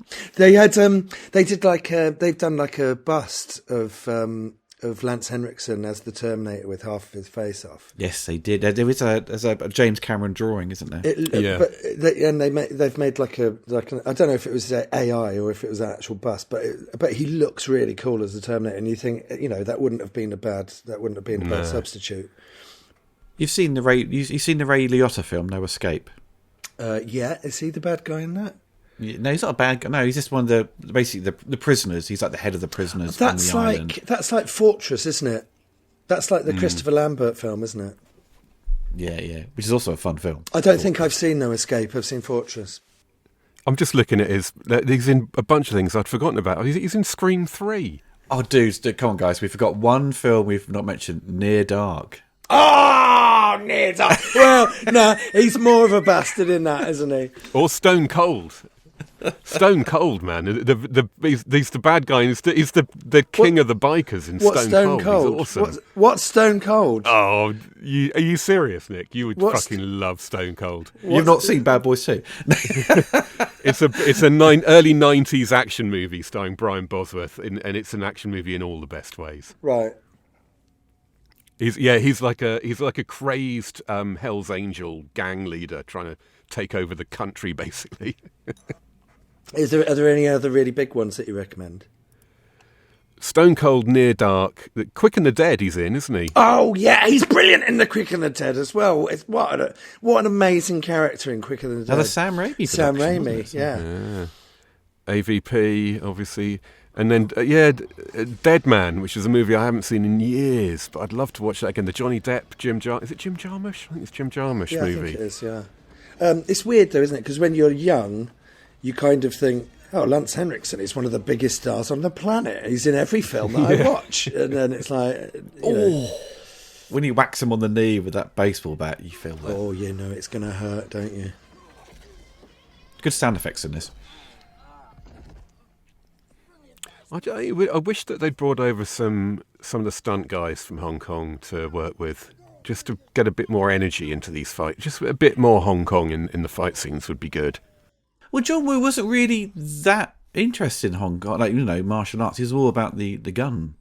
They've done like a bust of Lance Henriksen as the Terminator with half of his face off. Yes, they did. There's a James Cameron drawing, isn't there? Yeah. But they've made like an I don't know if it was AI or if it was an actual bust, but he looks really cool as the Terminator, and you think, you know, that wouldn't have been a bad substitute. You've seen the Ray Liotta film, No Escape. Yeah, is he the bad guy in that? No, he's not a bad guy. No, he's just one of the prisoners. He's like the head of the prisoners on the island. That's like Fortress, isn't it? That's like the Christopher Lambert film, isn't it? Yeah, which is also a fun film. I don't think I've seen No Escape. I've seen Fortress. I'm just looking at he's in a bunch of things I'd forgotten about. He's in Scream 3. Oh, dude, come on, guys. We forgot one film we've not mentioned, Near Dark. Oh, Near Dark. Well, no, he's more of a bastard in that, isn't he? Or Stone Cold. Stone Cold, man. He's the bad guy. He's the king of the bikers in Stone Cold. He's awesome. What's Stone Cold? Oh, are you serious, Nick? You would fucking love Stone Cold. You've not seen Bad Boys 2? It's a early 90s action movie starring Brian Bosworth, and it's an action movie in all the best ways. Right. He's like a crazed Hell's Angel gang leader trying to take over the country, basically. Are there any other really big ones that you recommend? Stone Cold, Near Dark, Quick and the Dead he's in, isn't he? Oh, yeah, he's brilliant in The Quick and the Dead as well. What an amazing character in Quick and the Dead. Another Sam Raimi production, Sam Raimi, yeah. AVP, obviously. And then, Dead Man, which is a movie I haven't seen in years, but I'd love to watch that again. The Johnny Depp, is it Jim Jarmusch? I think it's Jim Jarmusch movie. I think it is, yeah. It's weird, though, isn't it? Because when you're young, you kind of think, oh, Lance Henriksen is one of the biggest stars on the planet. He's in every film that I watch. And then it's like, you know. When you wax him on the knee with that baseball bat, you feel that. Oh, you know it's going to hurt, don't you? Good sound effects in this. I wish that they'd brought over some of the stunt guys from Hong Kong to work with, just to get a bit more energy into these fights. Just a bit more Hong Kong in the fight scenes would be good. Well, John Woo wasn't really that interested in Hong Kong, like, you know, martial arts. He was all about the gun.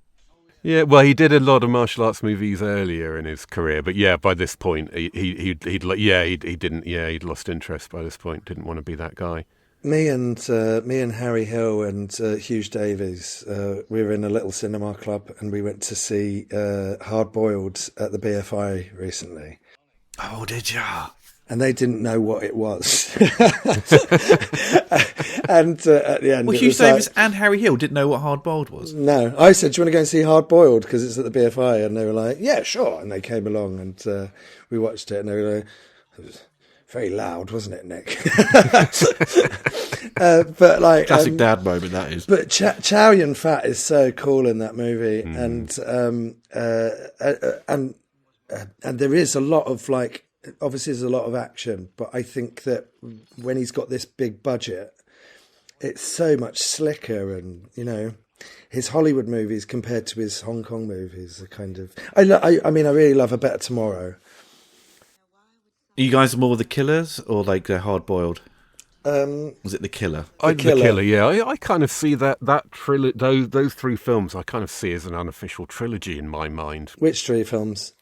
Yeah, well, he did a lot of martial arts movies earlier in his career, but yeah, by this point, he'd lost interest by this point. Didn't want to be that guy. Me and Harry Hill and Hugh Davies, we were in a little cinema club and we went to see Hard Boiled at the BFI recently. Oh, did ya? And they didn't know what it was. And at the end, well, Hugh Davies and Harry Hill didn't know what Hard Boiled was. No, I said, "Do you want to go and see Hard Boiled because it's at the BFI?" And they were like, "Yeah, sure." And they came along and we watched it, and they were like, "It was very loud, wasn't it, Nick?" But like classic dad moment, that is. But Chow Yun Fat is so cool in that movie, and there is a lot of like. Obviously, there's a lot of action, but I think that when he's got this big budget, it's so much slicker, and you know, his Hollywood movies compared to his Hong Kong movies are kind of. I mean, I really love A Better Tomorrow. Are you guys more The Killers or like the Hard Boiled? Was it The Killer? The Killer, yeah. I kind of see that those three films I kind of see as an unofficial trilogy in my mind. Which three films?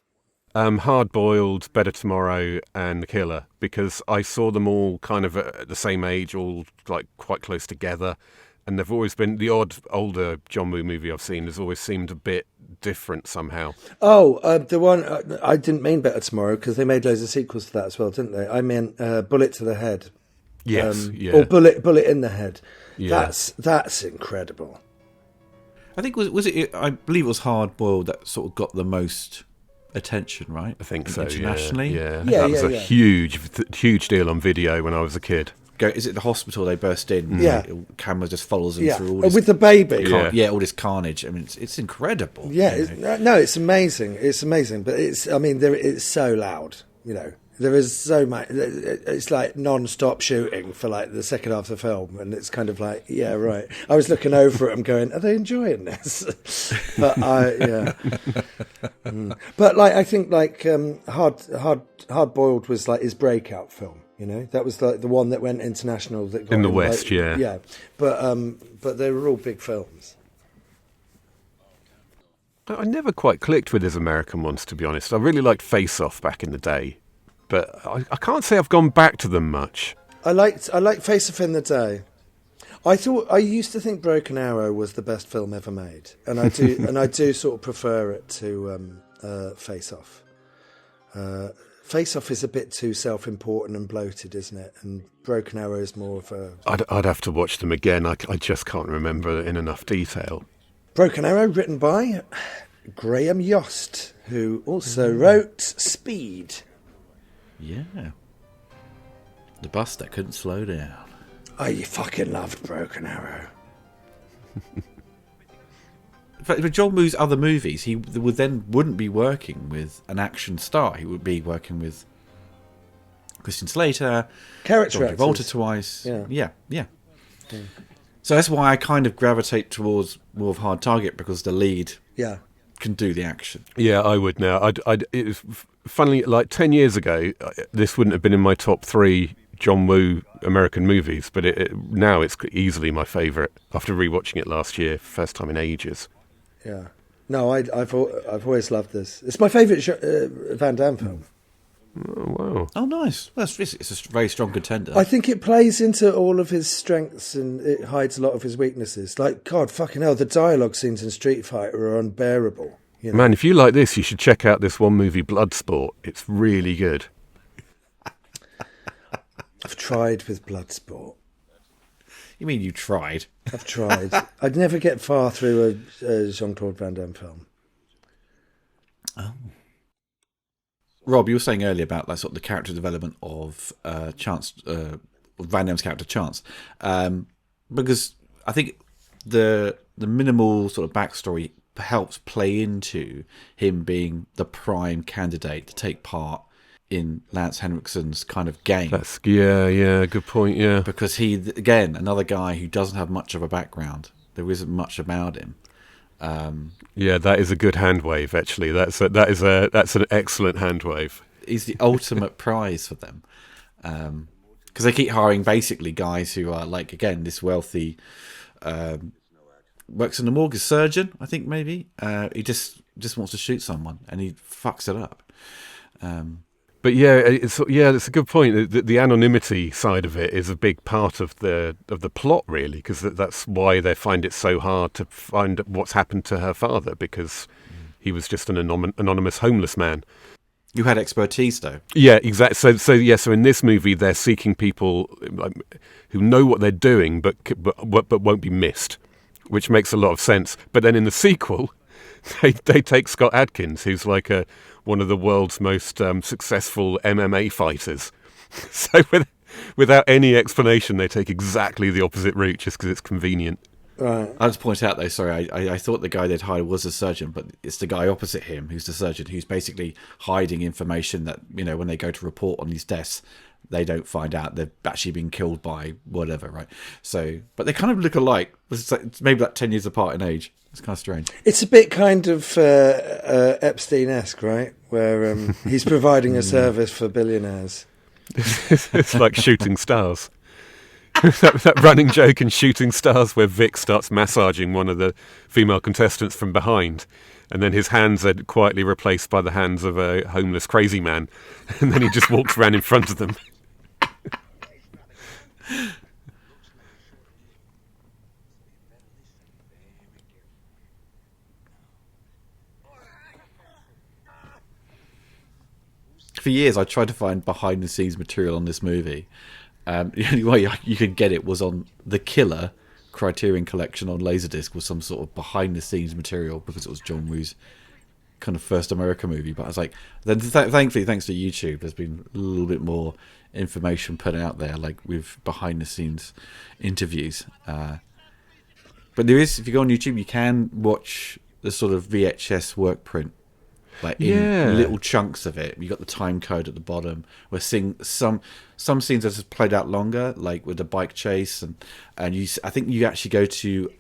Hard Boiled, Better Tomorrow, and The Killer, because I saw them all kind of at the same age, all like quite close together, and they've always been the odd older John Woo movie I've seen has always seemed a bit different somehow. Oh, the one I didn't mean Better Tomorrow because they made loads of sequels to that as well, didn't they? I meant Bullet to the Head. Yes, yeah. Or Bullet in the Head. Yeah. That's incredible. I think was it? I believe it was Hard Boiled that sort of got the most attention, right? I think so. Internationally, yeah. That was a huge deal on video when I was a kid. Is it the hospital they burst in? Yeah, the camera just follows them through all this, with the baby. All this carnage. I mean, it's incredible. Yeah, it's amazing. It's amazing, but it's so loud. You know, there is so much. It's like non-stop shooting for like the second half of the film, and it's kind of like, yeah, right. I was looking over at them, going, "Are they enjoying this?" But But like, I think like Hard Boiled was like his breakout film. You know, that was like the one that went international. That got in the him, West, like, yeah. But they were all big films. I never quite clicked with his American ones, to be honest. I really liked Face Off back in the day, but I can't say I've gone back to them much. I liked Face Off in the day. I used to think Broken Arrow was the best film ever made, and I do sort of prefer it to Face Off. Face Off is a bit too self-important and bloated, isn't it? And Broken Arrow is more of a... I'd have to watch them again. I just can't remember in enough detail. Broken Arrow, written by Graham Yost, who also wrote Speed. Yeah. The bus that couldn't slow down. I fucking loved Broken Arrow. For John Woo's other movies, he wouldn't be working with an action star. He would be working with Christian Slater, Character John Travolta actors. twice. Yeah. So that's why I kind of gravitate towards more of Hard Target, because the lead can do the action. Yeah, I would now. It was funnily, like 10 years ago, this wouldn't have been in my top 3 John Woo American movies, but now it's easily my favourite after rewatching it last year, first time in ages. Yeah. No, I've always loved this. It's my favourite Van Damme film. Oh, wow. Oh, nice. Well, it's a very strong contender. I think it plays into all of his strengths and it hides a lot of his weaknesses. Like, God, fucking hell, the dialogue scenes in Street Fighter are unbearable. You know? Man, if you like this, you should check out this one movie, Bloodsport. It's really good. I've tried with Bloodsport. You mean you tried? I've tried. I'd never get far through a Jean-Claude Van Damme film. Oh. Rob, you were saying earlier about like sort of the character development of Chance, Van Damme's character Chance, because I think the minimal sort of backstory helps play into him being the prime candidate to take part in Lance Henriksen's kind of game. Good point. Yeah, because he, again, another guy who doesn't have much of a background. There isn't much about him. That is a good hand wave. Actually, that's an excellent hand wave. He's the ultimate prize for them, because they keep hiring basically guys who are like, again, this wealthy, works in the morgue, as surgeon, I think maybe. He just wants to shoot someone and he fucks it up. But it's a good point. The anonymity side of it is a big part of the plot, really, because that's why they find it so hard to find what's happened to her father, because he was just an anonymous homeless man. You had expertise, though. Yeah, exactly. So in this movie, they're seeking people who know what they're doing, but won't be missed, which makes a lot of sense. But then in the sequel, they take Scott Adkins, who's like one of the world's most successful MMA fighters. So without any explanation, they take exactly the opposite route just because it's convenient. Right. I'll just point out, though, sorry, I thought the guy they'd hired was a surgeon, but it's the guy opposite him who's the surgeon, who's basically hiding information that, when they go to report on these deaths, they don't find out they've actually been killed by whatever, right? So, but they kind of look alike. It's maybe like 10 years apart in age. It's kind of strange. It's a bit kind of Epstein-esque, right? Where he's providing a service for billionaires. It's like Shooting Stars. that running joke in Shooting Stars where Vic starts massaging one of the female contestants from behind, and then his hands are quietly replaced by the hands of a homeless crazy man, and then he just walks around in front of them. For years, I tried to find behind-the-scenes material on this movie. The only way you could get it was on The Killer Criterion Collection on Laserdisc, was some sort of behind-the-scenes material, because it was John Woo's kind of first America movie. But I was like, then thankfully, thanks to YouTube, there's been a little bit more information put out there, like with behind-the-scenes interviews. But there is, if you go on YouTube, you can watch the sort of VHS work print, like in little chunks of it. You got the time code at the bottom. We're seeing some scenes that have played out longer, like with the bike chase, and I think you actually go to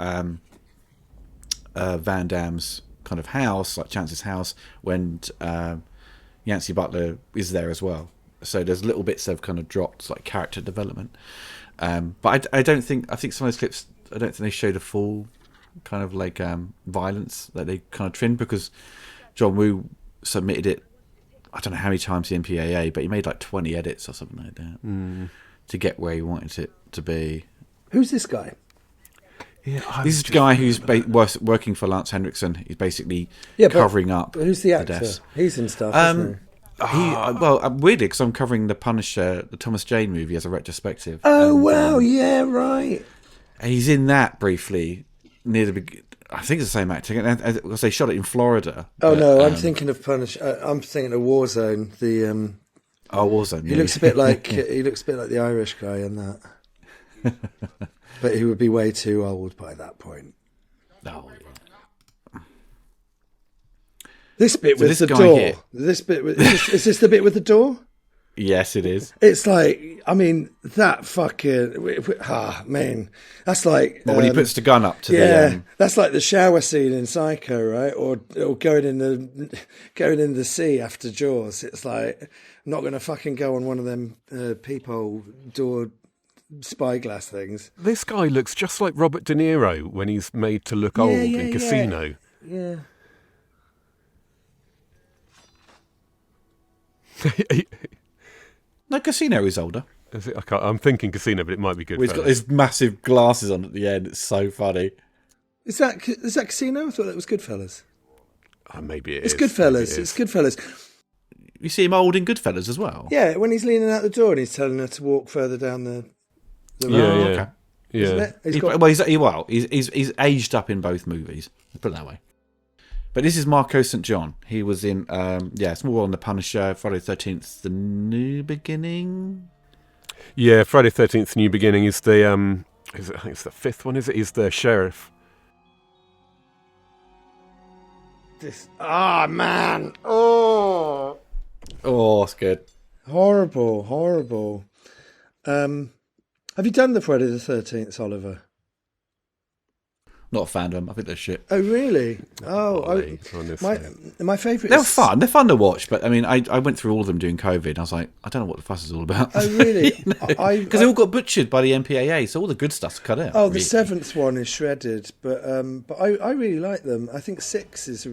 Van Damme's kind of house, like Chance's house, when Yancey Butler is there as well. So there's little bits that have kind of dropped, like character development. But I don't think, I think some of those clips, I don't think they show the full kind of like violence that they kind of trimmed, because John Woo submitted it, I don't know how many times to the MPAA, but he made like 20 edits or something like that to get where he wanted it to be. Who's this guy? Yeah, this is the guy who's working for Lance Henriksen. He's basically covering up. Who's the actor? Deaths. He's in stuff, isn't he? Weirdly, because I'm covering the Punisher, the Thomas Jane movie, as a retrospective. Oh, wow, yeah, right. He's in that briefly near the beginning. I think it's the same actor, because they shot it in Florida. Oh, no, I'm thinking of Punisher. I'm thinking of Warzone. Warzone. He looks a bit like the Irish guy in that. But he would be way too old by that point. Oh, yeah. This bit with the door. Here. Is this the bit with the door? Yes, it is. It's like, I mean, that fucking man, that's like when he puts the gun up to the that's like the shower scene in Psycho, right? Or going in the sea after Jaws. It's like, I'm not going to fucking go on one of them peephole door spyglass things. This guy looks just like Robert De Niro when he's made to look old in Casino. Yeah. No, Casino is older. I'm thinking Casino, but it might be good. He's got his massive glasses on at the end. It's so funny. Is that Casino? I thought that was Goodfellas. Maybe it is. It's Goodfellas. It's Goodfellas. You see him old in Goodfellas as well? Yeah, when he's leaning out the door and he's telling her to walk further down the road. Yeah. Okay. isn't Yeah. it? He's aged up in both movies. Let's put it that way. But this is Marco St. John. He was in Small World and the Punisher, Friday the 13th, The New Beginning. Yeah, Friday 13th, New Beginning is the I think it's the fifth one, is it? He's the sheriff. Man. Oh, it's good. horrible. Have you done the Friday the 13th, Oliver? Not a fan of them. I think they're shit. Oh, really? Honestly. My favourite. They're fun. They're fun to watch. But I mean, I went through all of them during COVID. I was like, I don't know what the fuss is all about. Oh, really? Because they all got butchered by the MPAA, so all the good stuff's cut out. Oh, the really. seventh one is shredded, but I really like them. I think six has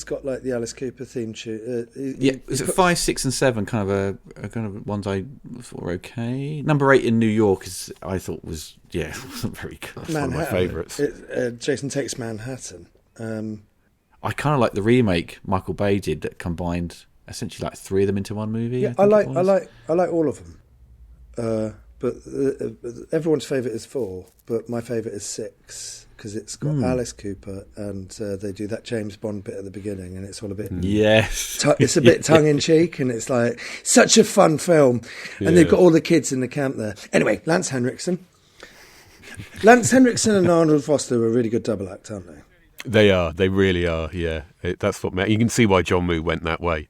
got like the Alice Cooper theme tune. Is it 5, 6, and 7? Kind of ones I thought were okay. Number 8 in New York I thought was wasn't very good. That's one of my favourites. Jason Takes Manhattan. I kind of like the remake Michael Bay did that combined essentially like 3 of them into one movie. Yeah, I like all of them. But everyone's favourite is 4, but my favourite is 6 because it's got Alice Cooper and they do that James Bond bit at the beginning, and it's all a bit it's a bit tongue in cheek, and it's like such a fun film, and they've got all the kids in the camp there. Anyway, Lance Henriksen and Arnold Foster are a really good double act, aren't they? They are. They really are. Yeah, that's what you can see why John Woo went that way.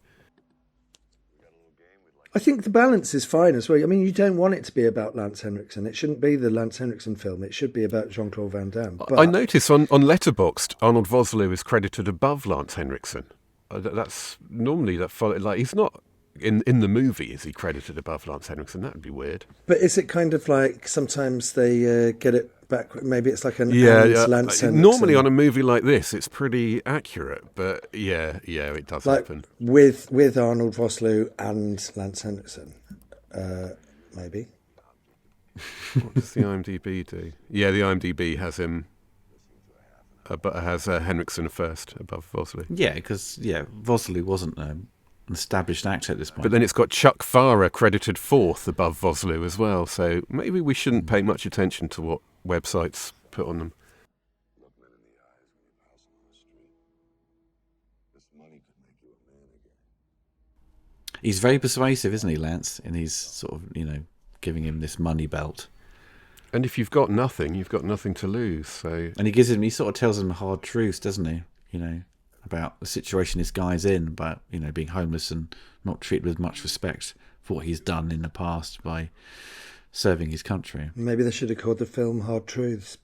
I think the balance is fine as well. I mean, you don't want it to be about Lance Henriksen. It shouldn't be the Lance Henriksen film. It should be about Jean-Claude Van Damme. But I notice on Letterboxd, Arnold Vosloo is credited above Lance Henriksen. That's normally that follow, like he's not in the movie. Is he credited above Lance Henriksen? That would be weird. But is it kind of like sometimes they get it back? Maybe it's like an Lance Henriksen. Normally on a movie like this, it's pretty accurate. But it does happen with Arnold Vosloo and Lance Henriksen. Maybe. What does the IMDb do? Yeah, the IMDb has him. But has Henriksen first above Vosloo. Yeah, because Vosloo wasn't an established actor at this point. But then it's got Chuck Farrer credited 4th above Vosloo as well. So maybe we shouldn't pay much attention to what websites put on them. He's very persuasive, isn't he, Lance? And he's sort of, giving him this money belt. And if you've got nothing, you've got nothing to lose. So, and he sort of tells him hard truths, doesn't he? About the situation this guy's in, about being homeless and not treated with much respect for what he's done in the past by serving his country. Maybe they should have called the film Hard Truths.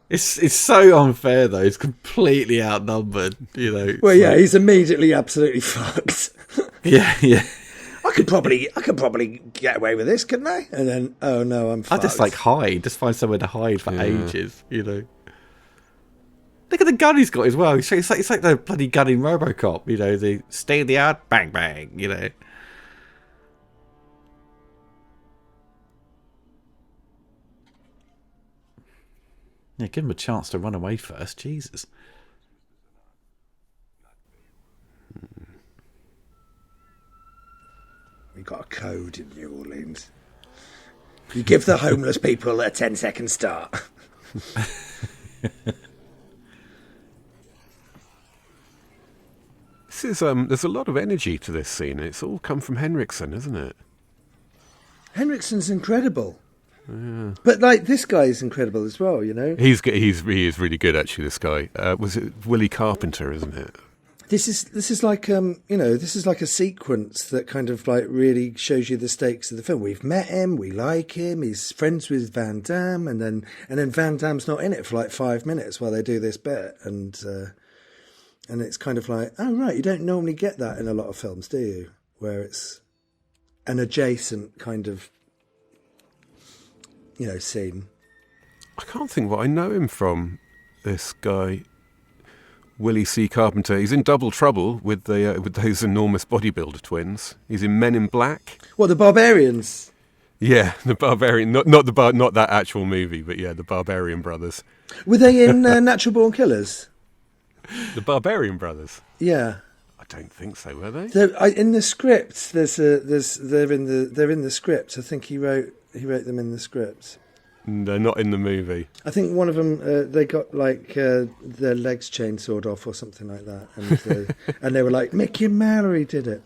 It's so unfair though. It's completely outnumbered. Well, he's immediately absolutely fucked. Yeah. I could probably get away with this, couldn't I? And then, oh no, I'm fucked. I just hide. Just find somewhere to hide for ages. Look at the gun he's got as well. It's like the bloody gun in RoboCop. The stay in the yard, bang bang. Yeah, give him a chance to run away first. Jesus. We got a code in New Orleans. You give the homeless people a 10-second start. This is there's a lot of energy to this scene. It's all come from Henriksen, isn't it? Henriksen's incredible. Yeah. But this guy is incredible as well, He is really good actually. This guy was it Willie Carpenter, isn't it? This is like this is like a sequence that kind of really shows you the stakes of the film. We've met him, we like him, he's friends with Van Damme, and then Van Damme's not in it for 5 minutes while they do this bit, and it's kind of like, oh right, you don't normally get that in a lot of films, do you? Where it's an adjacent kind of scene. I can't think what I know him from. This guy. Willie C. Carpenter. He's in Double Trouble with those enormous bodybuilder twins. He's in Men in Black. What, the Barbarians? Yeah, the Barbarian. Not that actual movie, but yeah, the Barbarian Brothers. Were they in Natural Born Killers? The Barbarian Brothers. Yeah. I don't think so, were they? In the script, they're in the script. I think he wrote them in the script. They're not in the movie. I think one of them, they got like their legs chainsawed off or something like that, and and they were like, Mickey and Mallory did it.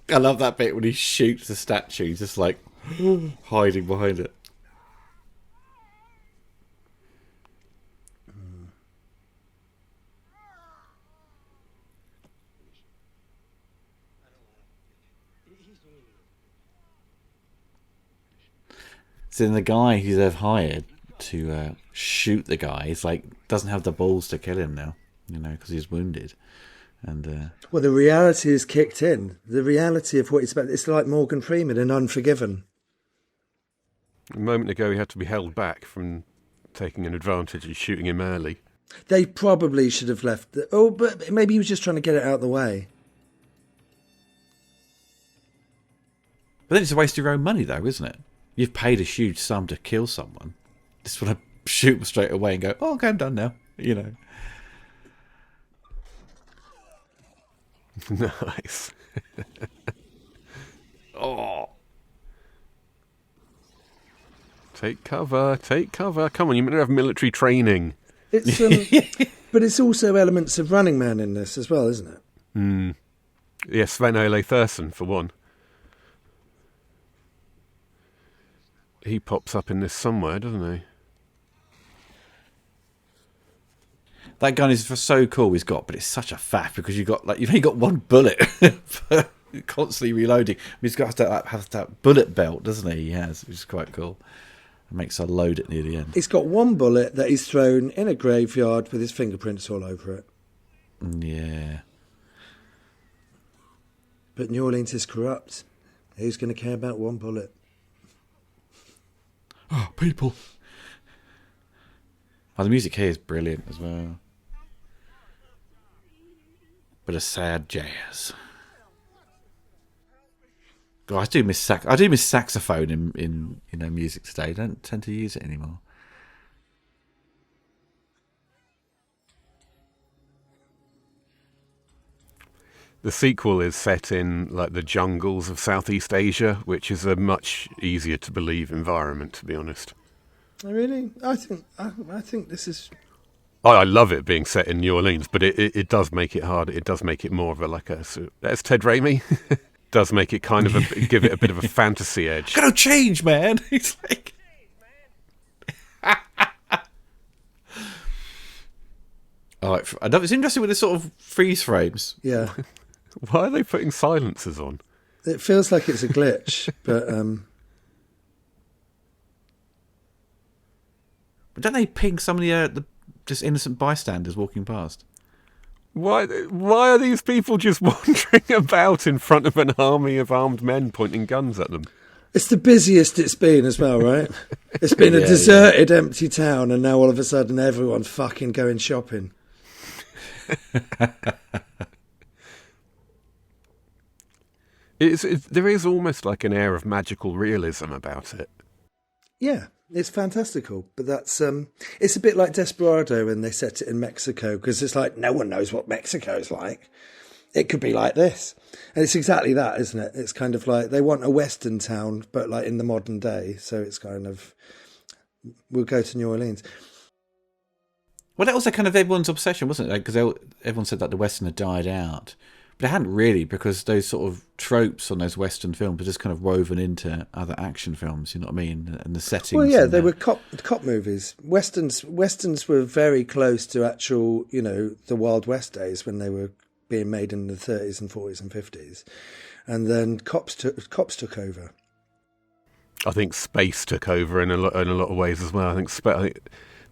I love that bit when he shoots the statue, just like hiding behind it. So then the guy who they've hired to shoot the guy is like doesn't have the balls to kill him now, because he's wounded. And well, the reality is kicked in. The reality of what it's about. It's like Morgan Freeman in Unforgiven. A moment ago, he had to be held back from taking an advantage and shooting him early. They probably should have left. But maybe he was just trying to get it out of the way. But then it's a waste of your own money, though, isn't it? You've paid a huge sum to kill someone. Just want to shoot them straight away and go, oh, okay, I'm done now. Nice. Oh. Take cover. Come on, you meant to have military training. It's but it's also elements of Running Man in this as well, isn't it? Yes, Sven Ole Thursen, for one. He pops up in this somewhere, doesn't he? That gun is so cool he's got, but it's such a faff because you've only got one bullet for constantly reloading. He's got to have that bullet belt, doesn't he? He has, which is quite cool. It makes a load it near the end. He's got one bullet that he's thrown in a graveyard with his fingerprints all over it. Yeah. But New Orleans is corrupt. Who's going to care about one bullet? Oh, people. Oh, the music here is brilliant as well. But a sad jazz. God, I do miss saxophone in music today. I don't tend to use it anymore. The sequel is set in like the jungles of Southeast Asia, which is a much easier to believe environment, to be honest. Really? I think this is... I love it being set in New Orleans, but it does make it hard. It does make it more of that's Ted Raimi. Does make it kind of give it a bit of a fantasy edge. Gotta change, man. It's like... it's interesting with the sort of freeze frames. Yeah. Why are they putting silencers on? It feels like it's a glitch, but... But don't they ping some of the just innocent bystanders walking past? Why are these people just wandering about in front of an army of armed men pointing guns at them? It's the busiest it's been as well, right? It's been a deserted, empty town, and now all of a sudden everyone's fucking going shopping. There is almost like an air of magical realism about it. Yeah, it's fantastical, but that's it's a bit like Desperado when they set it in Mexico, because it's like no one knows what Mexico's like. It could be like this, and it's exactly that, isn't it? It's kind of like they want a Western town, but like in the modern day. So it's kind of we'll go to New Orleans. Well, that was kind of everyone's obsession, wasn't it? Because everyone said that the Western had died out. But it hadn't really, because those sort of tropes on those Western films were just kind of woven into other action films, you know what I mean? And the settings. Well, yeah, they were cop movies. Westerns were very close to actual, the Wild West days when they were being made in the 30s and 40s and 50s. And then cops took over. I think space took over in a lot of ways as well. I think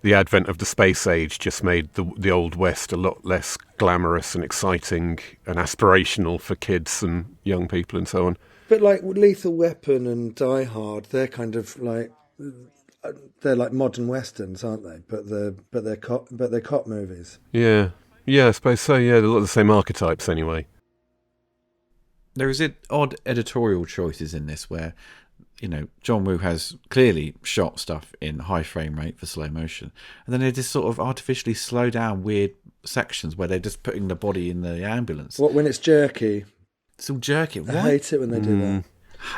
the advent of the space age just made the Old West a lot less glamorous and exciting and aspirational for kids and young people and so on. But like Lethal Weapon and Die Hard, they're kind of like they're like modern westerns, aren't they? But they're cop movies. Yeah, I suppose so. Yeah, a lot of the same archetypes anyway. There is odd editorial choices in this where John Woo has clearly shot stuff in high frame rate for slow motion, and then they just sort of artificially slow down weird sections where they're just putting the body in the ambulance. What, when it's jerky? It's all jerky. I hate it when they do that.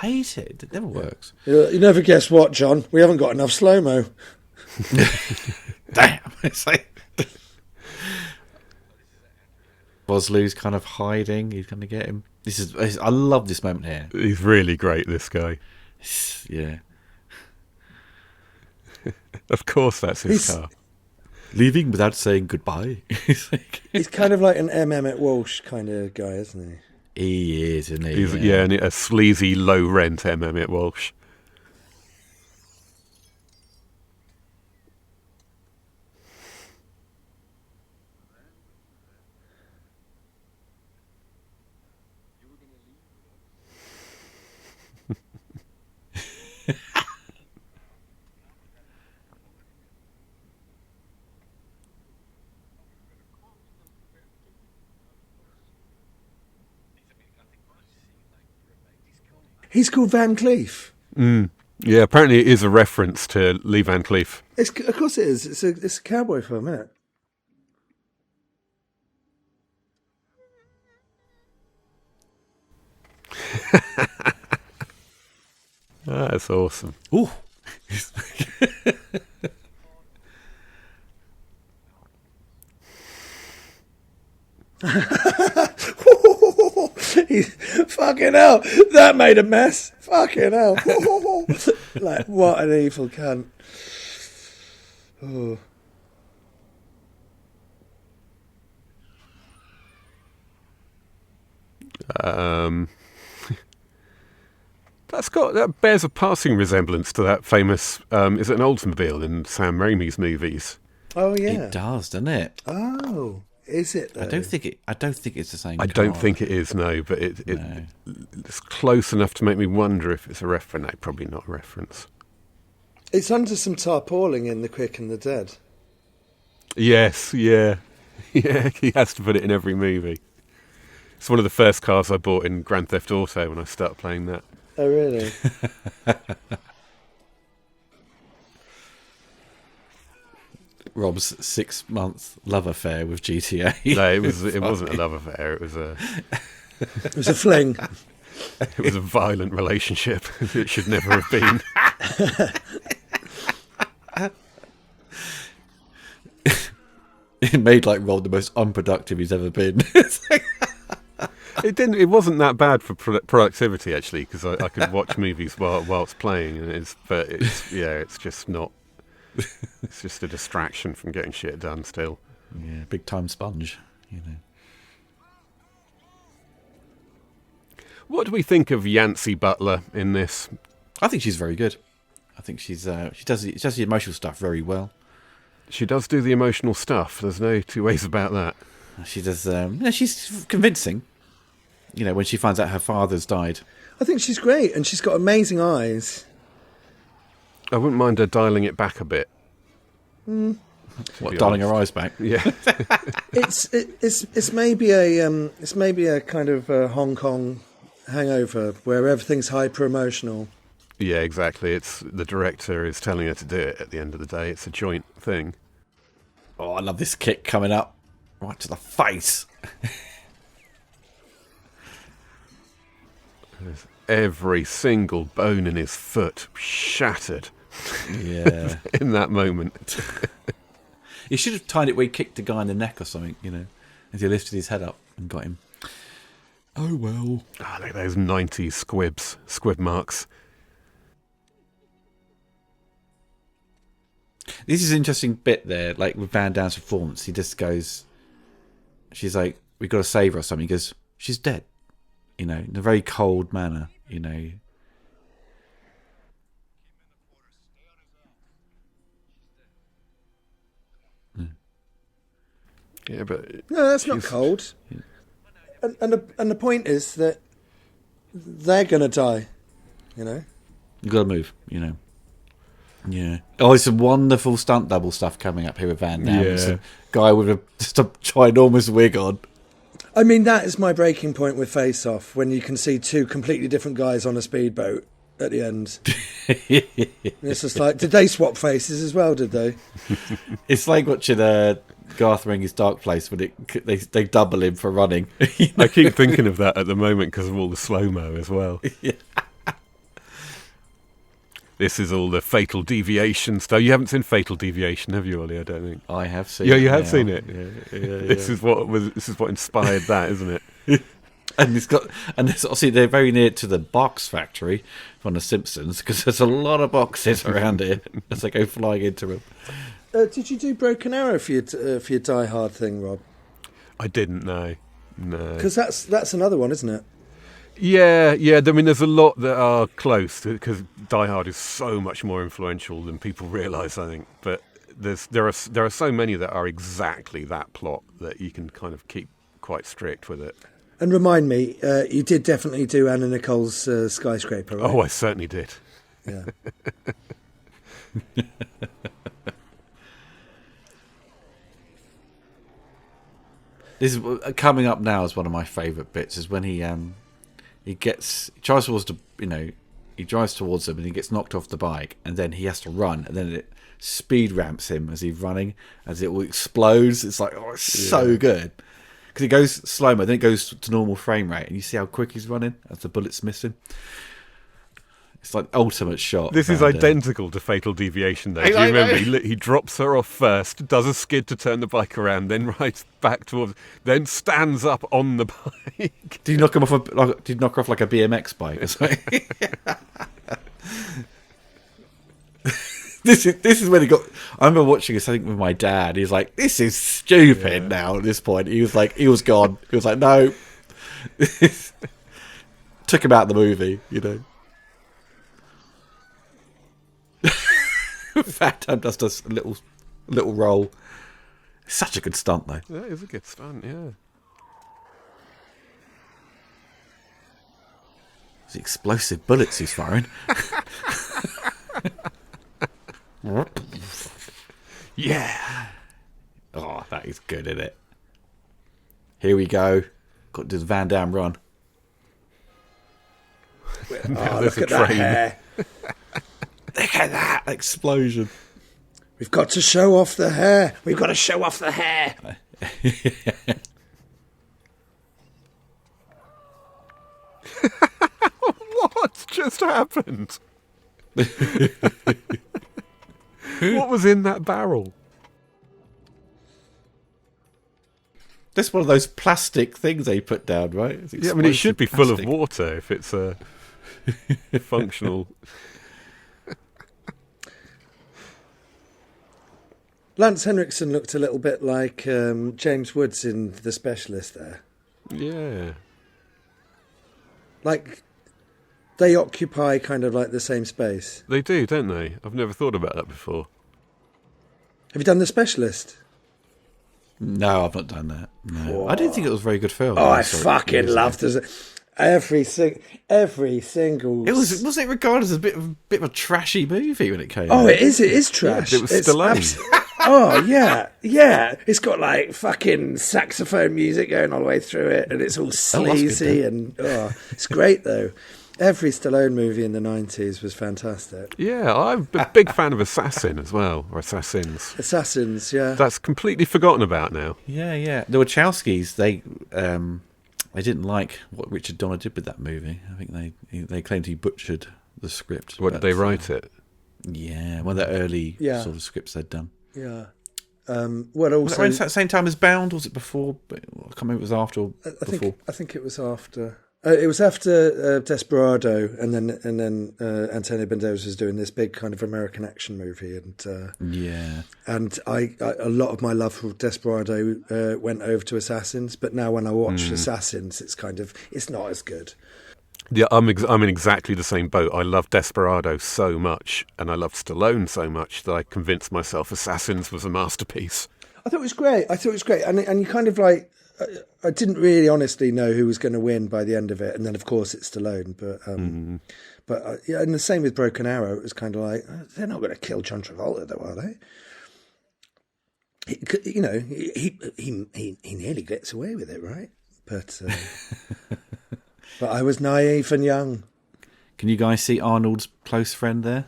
Hate it. It never works. You never guess what, John? We haven't got enough slow-mo. Damn. It's like Bosley's kind of hiding. He's going to get him. I love this moment here. He's really great, this guy. Yeah. Of course that's his car. Leaving without saying goodbye. He's kind of like an M. Emmett Walsh kind of guy, isn't he? He is, isn't he? And a sleazy, low-rent M. Emmett Walsh. He's called Van Cleef. Yeah, apparently it is a reference to Lee Van Cleef. Of course it is. It's a cowboy film, isn't it? That's awesome. Ooh. Fucking hell, that made a mess. Fucking hell. Like, what an evil cunt. Oh. That bears a passing resemblance to that famous, is it an Oldsmobile in Sam Raimi's movies? Oh, yeah. It does, doesn't it? Oh, is it though? I don't think it's the same I car. don't think it is, no, but it's close enough to make me wonder if it's a reference. No, probably not a reference. It's under some tarpaulin in The Quick and the Dead. Yes, yeah. Yeah, he has to put it in every movie. It's one of the first cars I bought in Grand Theft Auto when I started playing that. Oh, really? Rob's 6-month love affair with GTA. No, it wasn't a love affair. It was a fling. It was a violent relationship. It should never have been. It made Rob the most unproductive he's ever been. It wasn't that bad for productivity actually, because I could watch movies whilst playing, and it's just not. It's just a distraction from getting shit done. Still, yeah, big time sponge. What do we think of Yancey Butler in this? I think she's very good. I think she does the emotional stuff very well. She does do the emotional stuff. There's no two ways about that. She does. She's convincing. When she finds out her father's died. I think she's great, and she's got amazing eyes. I wouldn't mind her dialing it back a bit. What, dialing her eyes back? Yeah. It's maybe a kind of a Hong Kong hangover where everything's hyper emotional. Yeah, exactly. It's the director is telling her to do it. At the end of the day, it's a joint thing. Oh, I love this kick coming up right to the face. Every single bone in his foot shattered. Yeah. In that moment. He should have timed it where he kicked a guy in the neck or something, as he lifted his head up and got him. Oh, well. Oh, look at those 90s squib marks. This is an interesting bit there, with Van Damme's performance. He just goes, she's like, we've got to save her or something. He goes, she's dead. In a very cold manner, Yeah, but no, that's not cold. Yeah. And the point is that they're gonna die. You got to move. Yeah. Oh, it's some wonderful stunt double stuff coming up here with Van Damme. Yeah. It's a guy with just a ginormous wig on. I mean, that is my breaking point with Face Off, when you can see two completely different guys on a speedboat. at the end. It's just like, did they swap faces as well? Did they? It's like watching Garth Marenghi's Dark Place when they double him for running. I keep thinking of that at the moment because of all the slow-mo as well. Yeah. This is all the Fatal Deviation stuff. You haven't seen Fatal Deviation, have you, Ollie? I don't think. I have seen. Yeah, it you have now. seen it. Yeah. This is what inspired that, isn't it? And it's obviously they're very near to the box factory from The Simpsons because there's a lot of boxes around here as they go flying into them. Did you do Broken Arrow for your Die Hard thing, Rob? I didn't know. No. Because that's another one, isn't it? Yeah. I mean, there's a lot that are close because Die Hard is so much more influential than people realise, I think. But there are so many that are exactly that plot that you can kind of keep quite strict with it. And remind me, you did definitely do Anna Nicole's Skyscraper, right? Oh, I certainly did. Yeah. This is coming up now is one of my favourite bits. Is when he tries towards he drives towards them and he gets knocked off the bike and then he has to run and then it speed ramps him as he's running as it all explodes. It's like so good. Because it goes slow-mo, then it goes to normal frame rate, and you see how quick he's running as the bullet's missing. It's like ultimate shot. This is identical to Fatal Deviation, though. Do you remember? He drops her off first, does a skid to turn the bike around, then rides back towards, then stands up on the bike. Did you knock her off like a BMX bike or something? This is when he got. I remember watching this, I think, with my dad. He's like, "This is stupid." Now at this point, he was gone. He was like, "No." Took him out of the movie, Fat Time does a little roll. It's such a good stunt, though. That is a good stunt, yeah. It's explosive bullets he's firing. Yeah. Oh, that is good, isn't it? Here we go. Got to do the Van Damme run. Look at that hair. Look at that explosion. We've got to show off the hair. We've got to show off the hair. What just happened? What was in that barrel? That's one of those plastic things they put down, right? Yeah, I mean, it should be full of plastic. water if it's a functional. Lance Henriksen looked a little bit like James Woods in The Specialist there. Yeah. Like, they occupy kind of like the same space. They do, don't they? I've never thought about that before. Have you done The Specialist? No, I've not done that. No, I didn't think it was a very good film. Oh, I fucking loved it. Every single. It was it regarded as a bit of a trashy movie when it came out? Oh, it is trash. Yeah, it was Stallone. Oh yeah. It's got like fucking saxophone music going all the way through it, and it's all sleazy and it's great though. Every Stallone movie in the 90s was fantastic. Yeah, I'm a big fan of Assassin as well, or Assassins. Assassins, yeah. That's completely forgotten about now. Yeah. The Wachowskis, they didn't like what Richard Donner did with that movie. I think they claimed he butchered the script. What, did they write it? Yeah, one of the early sort of scripts they'd done. Yeah. Was it around the same time as Bound? Was it before? I can't remember if it was after or before. I think it was after. It was after Desperado, and then Antonio Banderas was doing this big kind of American action movie, and I a lot of my love for Desperado went over to Assassins, but now when I watch Assassins, it's not as good. Yeah, I'm in exactly the same boat. I love Desperado so much, and I love Stallone so much that I convinced myself Assassins was a masterpiece. I thought it was great. And you kind of like. I didn't really honestly know who was going to win by the end of it, and then of course it's Stallone. But and the same with Broken Arrow. It was kind of like they're not going to kill John Travolta, though, are they? He nearly gets away with it, right? But but I was naive and young. Can you guys see Arnold's close friend there?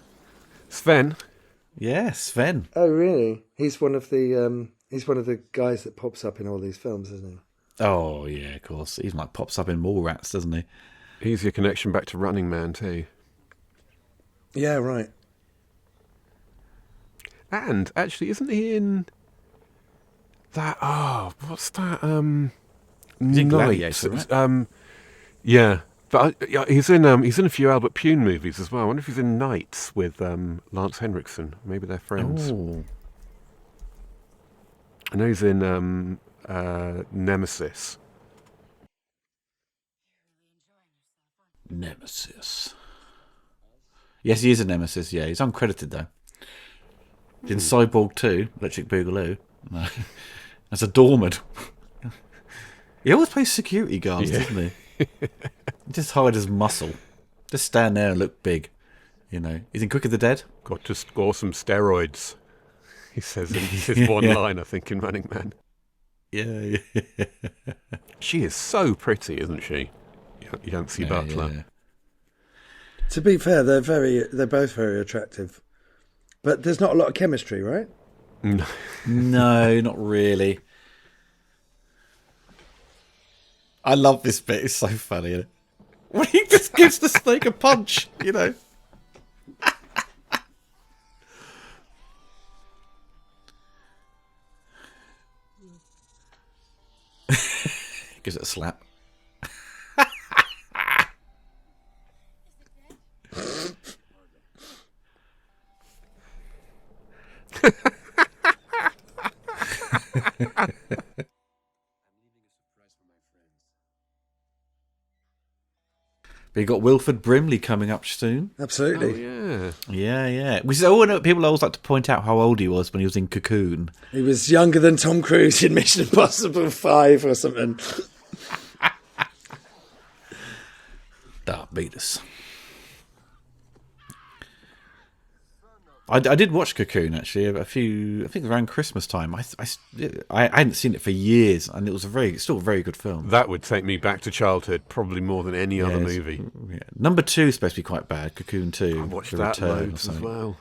Sven. Yeah, Sven. Oh, really? He's one of the guys that pops up in all these films, isn't he? Oh, yeah, of course. He even pops up in Mallrats, doesn't he? He's your connection back to Running Man too. Yeah, right. And actually, isn't he in that? Oh, what's that? He's in Night. Gladiator, right? Yeah, but he's in a few Albert Pune movies as well. I wonder if he's in Nights with Lance Henriksen. Maybe they're friends. Oh. I know he's in Nemesis. Nemesis. Yes, he is a Nemesis, yeah. He's uncredited, though. He's in Cyborg 2, Electric Boogaloo. No. As a doorman. He always plays security guards, doesn't he? He just hide his muscle. Just stand there and look big. You know. He's in Quick of the Dead. Got to score some steroids. He says in his one line, I think, in Running Man. Yeah. She is so pretty, isn't she? Yancy Butler. Yeah. To be fair, they're both very attractive, but there's not a lot of chemistry, right? No. No, not really. I love this bit. It's so funny, isn't it? When he just gives the snake a punch, you know. Gives it a slap. But you got Wilford Brimley coming up soon. Absolutely. Oh, yeah. Yeah. People always like to point out how old he was when he was in Cocoon. He was younger than Tom Cruise in Mission Impossible 5 or something. Darth Beatles. I did watch Cocoon actually I think around Christmas time. I hadn't seen it for years, and it was still a very good film. That would take me back to childhood, probably more than any other movie. Yeah. Number 2 is supposed to be quite bad. Cocoon 2. I watched The that Return or loads as something. well.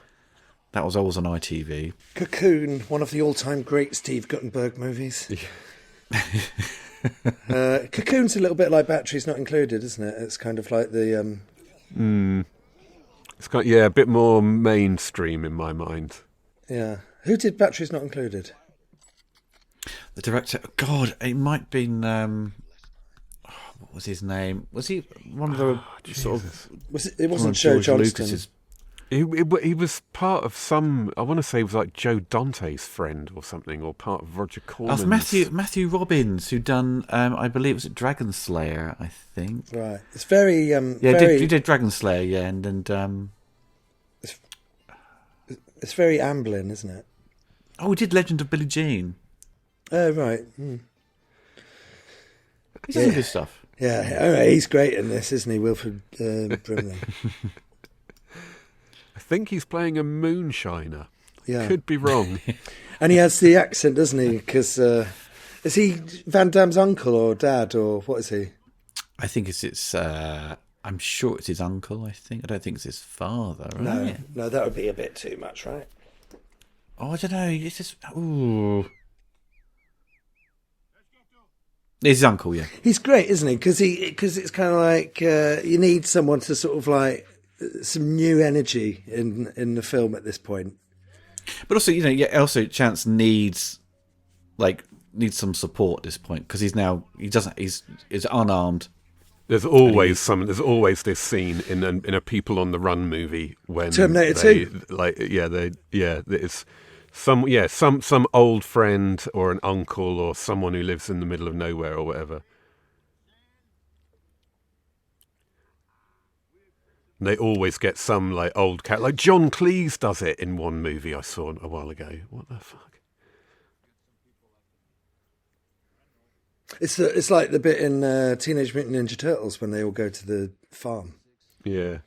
That was always on ITV. Cocoon, one of the all-time great Steve Guttenberg movies. Cocoon's a little bit like Batteries Not Included, isn't it? It's kind of like the... It's got a bit more mainstream in my mind. Yeah. Who did Batteries Not Included? The director, God, it might have been... what was his name? Was he one of the sort of... It wasn't Joe Johnston. Lucas's... He was part of some... I want to say it was like Joe Dante's friend or something, or part of Roger Corman's... Matthew Robbins, who done, I believe, was it Dragon Slayer, I think. Right. It's very... He did Dragon Slayer, yeah, and it's very Amblin, isn't it? oh, he did Legend of Billie Jean. Oh, right. Mm. He's done good stuff. Yeah, all right, he's great in this, isn't he, Wilford Brimley? I think he's playing a moonshiner. Yeah. Could be wrong. And he has the accent, doesn't he? Because is he Van Damme's uncle or dad, or what is he? I think it's I'm sure it's his uncle, I don't think it's his father, right? No, that would be a bit too much, right? Oh, I don't know, it's just... Ooh. It's his uncle, yeah. He's great, isn't he? Because it's kind of like you need someone to sort of like some new energy in the film at this point. But also, also Chance needs some support at this point, because he's unarmed. There's always this scene in a People on the Run movie when Terminator 2. It's some old friend or an uncle or someone who lives in the middle of nowhere or whatever. And they always get some like old cat, like John Cleese does it in one movie I saw a while ago. What the fuck? It's like the bit in Teenage Mutant Ninja Turtles when they all go to the farm. Yeah.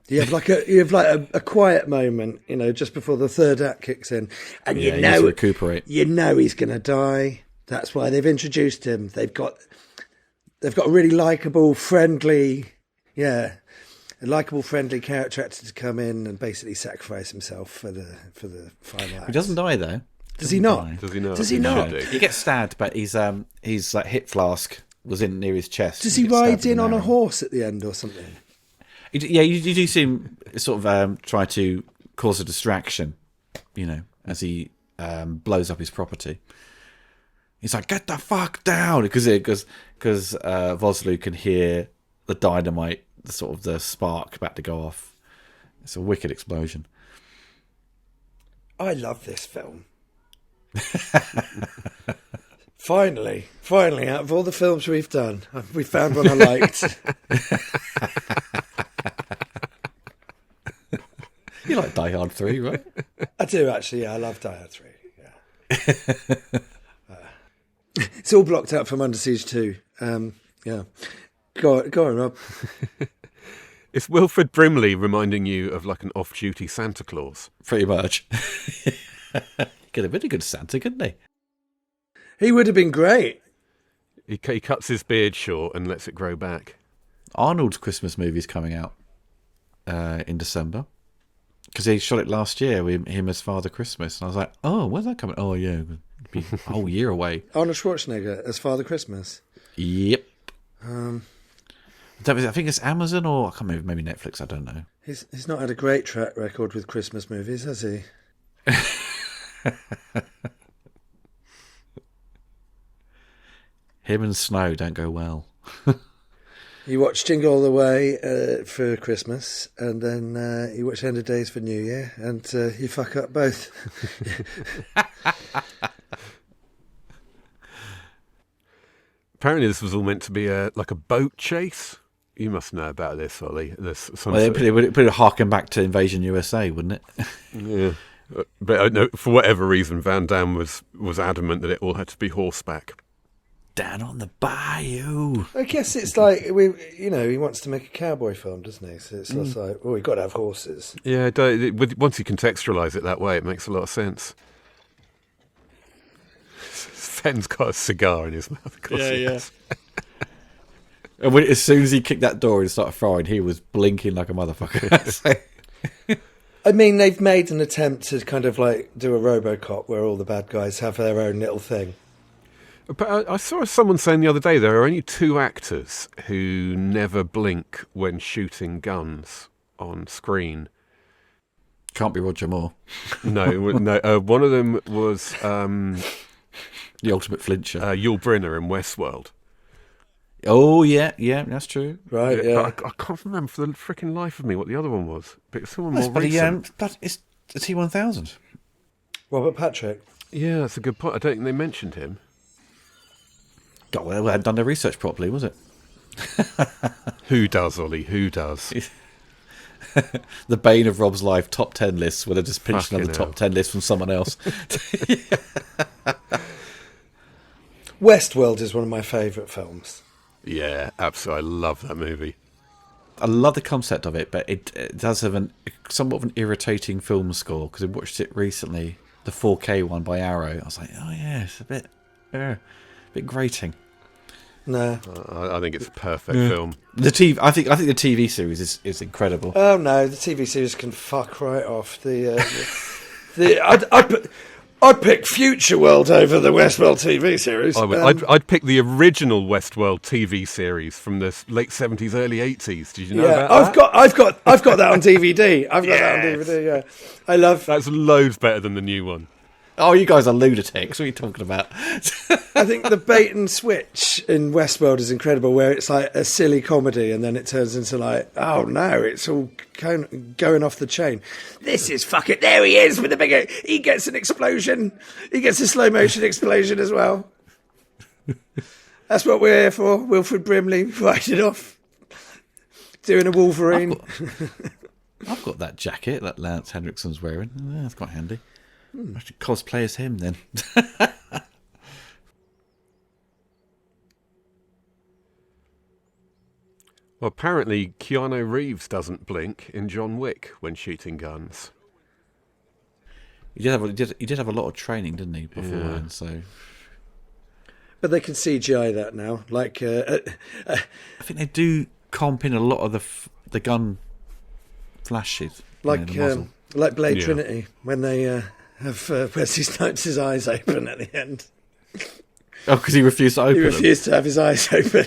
You have like a quiet moment, just before the third act kicks in, and he needs to recuperate. He's going to die. That's why they've introduced him. They've got a really likable, friendly, a likeable, friendly character actor to come in and basically sacrifice himself for the final act. He doesn't die though. Does he not? Does he not? Does he not? He gets stabbed, but his like hip flask was in near his chest. Does he gets ride stabbed in on a arrow. horse at the end or something? Yeah, you do see him sort of try to cause a distraction, as he blows up his property. He's like, "Get the fuck down!" Because Vosloo can hear the dynamite, the spark about to go off. It's a wicked explosion. I love this film. Finally, out of all the films we've done, we found one I liked. You like Die Hard 3, right? I do, actually, yeah. I love Die Hard 3. Yeah. It's all blocked out from Under Siege 2. Yeah. Go on, Rob. Is Wilfred Brimley reminding you of like an off-duty Santa Claus? Pretty much. Could have been a good Santa, couldn't he? He would have been great. He cuts his beard short and lets it grow back. Arnold's Christmas movie's coming out in December. Because he shot it last year with him as Father Christmas. And I was like, oh, when's that coming? Oh, yeah, it'll be a whole year away. Arnold Schwarzenegger as Father Christmas. Yep. I think it's Amazon or I can't remember, maybe Netflix, I don't know. He's not had a great track record with Christmas movies, has he? Him and Snow don't go well. You watched Jingle All the Way for Christmas, and then you watch End of Days for New Year, and you fuck up both. Apparently this was all meant to be like a boat chase. You must know about this, Ollie. There's some Well, it would harken back to Invasion USA, wouldn't it? Yeah. But I know, for whatever reason, Van Damme was adamant that it all had to be horseback. Down on the bayou. I guess it's like, he wants to make a cowboy film, doesn't he? So it's just like, well, we've got to have horses. Yeah, once you contextualise it that way, it makes a lot of sense. Sven's got a cigar in his mouth. Of course he has. And as soon as he kicked that door and started firing, he was blinking like a motherfucker. I mean, they've made an attempt to kind of like do a RoboCop where all the bad guys have their own little thing. But I saw someone saying the other day there are only two actors who never blink when shooting guns on screen. Can't be Roger Moore. No. One of them was the ultimate flincher. Yul Brynner in Westworld. Oh, yeah, that's true. Right, yeah. But I can't remember for the freaking life of me what the other one was. But it's someone more recent. But it's the T-1000. Robert Patrick. Yeah, that's a good point. I don't think they mentioned him. God, well, they hadn't done their research properly, was it? Who does, Ollie? Who does? The bane of Rob's life, top 10 lists, where they just pinched Fucking another hell. top 10 list from someone else. Westworld is one of my favourite films. Yeah, absolutely. I love that movie. I love the concept of it, but it does have somewhat of an irritating film score, because I watched it recently, the 4K one by Arrow. I was like, oh yeah, it's a bit grating. No. I think it's a perfect film. I think the TV series is incredible. Oh no, the TV series can fuck right off. I'd pick Future World over the Westworld TV series. I'd pick the original Westworld TV series from the late 70s, early 80s. Did you know about that? I've got that on DVD. I've got that on DVD. Yeah, I love. That's loads better than the new one. Oh, you guys are lunatics. What are you talking about? I think the bait and switch in Westworld is incredible, where it's like a silly comedy and then it turns into like, oh no, it's all going off the chain. This is fucking. There he is with the big. He gets an explosion. He gets a slow motion explosion as well. That's what we're here for. Wilfred Brimley fighting off, doing a Wolverine. I've got that jacket that Lance Henriksen's wearing. Yeah, that's quite handy. I should cosplay as him then. Well, apparently Keanu Reeves doesn't blink in John Wick when shooting guns. He did have a lot of training, didn't he, beforehand? So, But they can CGI that now. Like, I think they do comp in a lot of the gun flashes. Like the muzzle. like Blade Yeah. Trinity, when they have Wesley Snipes' eyes open at the end. Oh, because he refused to open He them. refused to have his eyes open.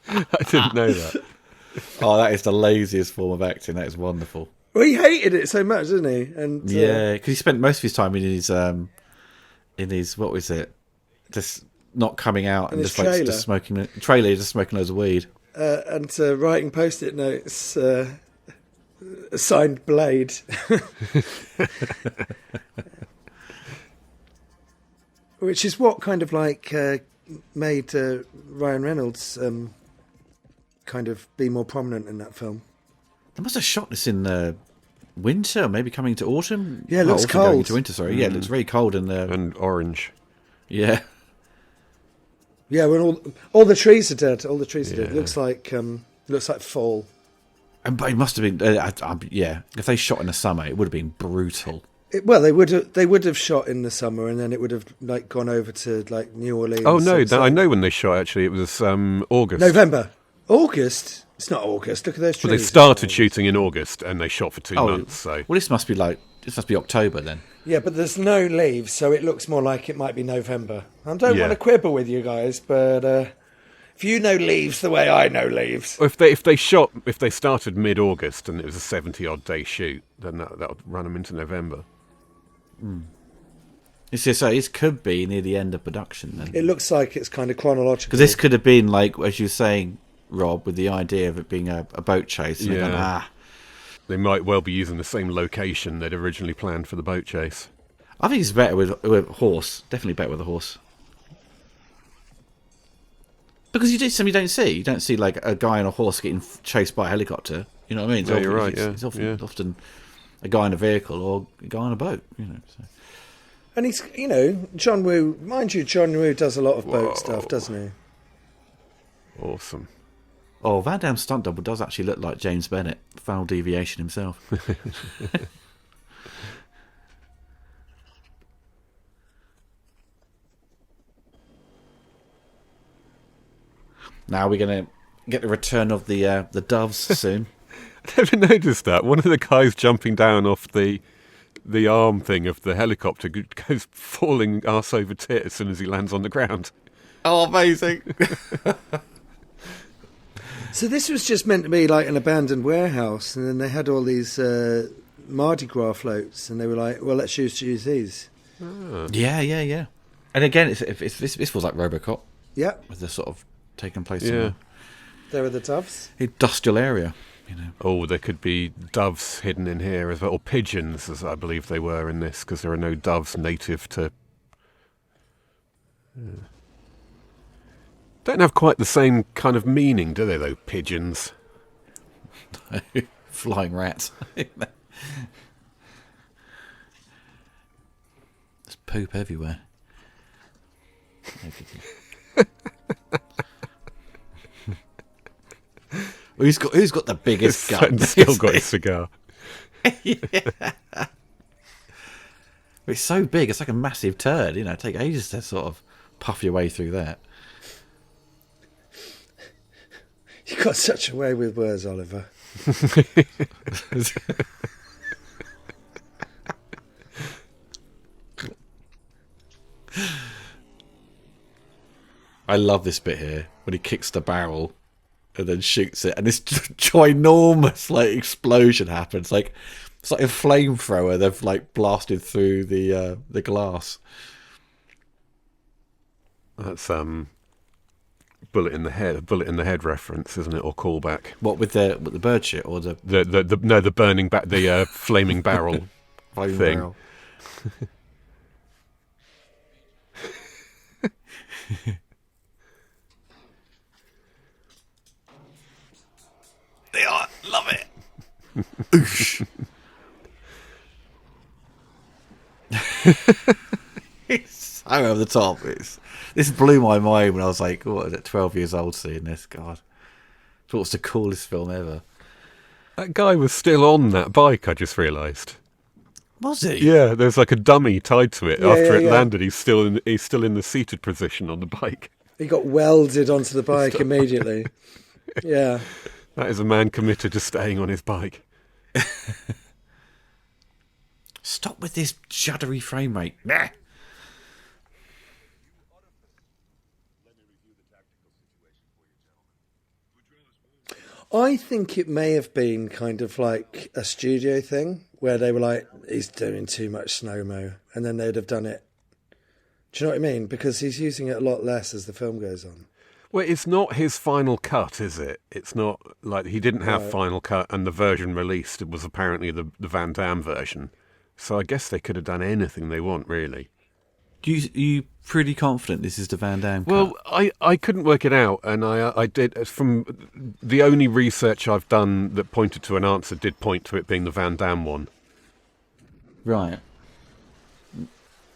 I didn't know that. Oh, that is the laziest form of acting. That is wonderful. Well, he hated it so much, didn't he? And Yeah, because he spent most of his time in his what was it? Just not coming out and his just like trailer. just smoking loads of weed. and writing post-it notes, signed Blade. Which is what kind of like made Ryan Reynolds kind of be more prominent in that film. They must have shot this in winter, maybe coming to autumn. Yeah, it looks autumn going cold. into winter. Sorry, yeah, it looks very cold And orange. yeah. Yeah, when all the trees are dead. All the trees are dead. It Yeah. looks like fall. But it must have been yeah. If they shot in the summer, it would have been brutal. Well, they would have shot in the summer, and then it would have like gone over to like New Orleans. Oh no, So- I know when they shot. Actually, it was August. November, August. It's not August. Look at those trees. But they started shooting in August, and they shot for 2 months. So well, this must be October then. Yeah, but there's no leaves, so it looks more like it might be November. I don't Yeah. want to quibble with you guys, but if you know leaves the way I know leaves, if they started mid-August and it was a 70-odd day shoot, then that would run them into November. It's just, so it could be near the end of production then. it looks like it's kind of chronological. Because this could have been like, as you were saying, Rob, with the idea of it being a boat chase. And they're Yeah. going, They might well be using the same location they'd originally planned for the boat chase. I think it's better with a horse. Definitely better with a horse. Because you do something you don't see. You don't see like a guy on a horse getting chased by a helicopter. You know what I mean? Yeah, you're right, It's yeah. often a guy in a vehicle or a guy on a boat. You know. So. And he's, John Woo. Mind you, John Woo does a lot of boat stuff, doesn't he? Awesome. Oh, Van Damme's stunt double does actually look like James Bennett, Foul Deviation himself. Now we're going to get the return of the doves soon. I never noticed that. One of the guys jumping down off the arm thing of the helicopter goes falling arse over tit as soon as he lands on the ground. Oh, amazing. So this was just meant to be like an abandoned warehouse, and then they had all these Mardi Gras floats, and they were like, "Well, let's use these." Yeah. And again, this feels like RoboCop, Yeah, with the sort of taking place Yeah. in there are the doves. an industrial area. You know. Oh, there could be doves hidden in here as well, or pigeons, as I believe they were in this, because there are no doves native to... Don't have quite the same kind of meaning, do they, though, pigeons? Flying rats. There's poop everywhere. Who's got the biggest gun? Still got a cigar. It's so big, it's like a massive turd. You know, take ages to sort of puff your way through that. You got such a way with words, Oliver. I love this bit here when he kicks the barrel and then shoots it, and this ginormous like explosion happens. Like it's like a flamethrower they've like blasted through the glass. That's bullet in the head reference, isn't it, or callback? What with the bird shit or the The burning the flaming barrel flame thing. barrel? They are love it. Oosh. It's so over the top. This blew my mind when I was like, what is it, 12 years old seeing this. God, I thought it was the coolest film ever. That guy was still on that bike, I just realised. Was he? Yeah, there's like a dummy tied to it. Yeah, After it yeah. landed, he's still in the seated position on the bike. He got welded onto the bike immediately. Yeah. That is a man committed to staying on his bike. Stop with this juddery frame rate. Nah. I think it may have been kind of like a studio thing where they were like, he's doing too much slow-mo, and then they'd have done it. Do you know what I mean? Because he's using it a lot less as the film goes on. Well, it's not his final cut, is it? It's not like he didn't have final cut, and the version released was apparently the Van Damme version. So I guess they could have done anything they want, really. You pretty confident this is the Van Damme cut? Well, I couldn't work it out, and I did, from the only research I've done that pointed to an answer did point to it being the Van Damme one. Right.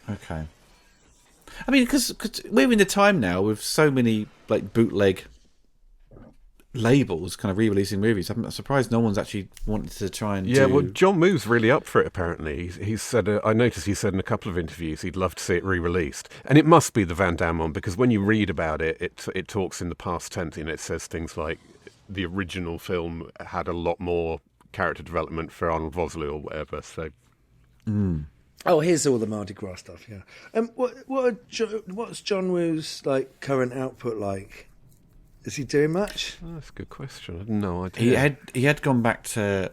Okay. I mean, because we're in the time now with so many like bootleg labels kind of re-releasing movies. I'm surprised no one's actually wanted to try and well, John Woo's really up for it, apparently. He said, I noticed he said in a couple of interviews he'd love to see it re-released. And it must be the Van Damme one, because when you read about it, it talks in the past tense, and it says things like the original film had a lot more character development for Arnold Vosloo or whatever, so... Oh, here's all the Mardi Gras stuff, yeah. What's John Woo's like current output like? Is he doing much? Oh, that's a good question. I had no idea. He had gone back to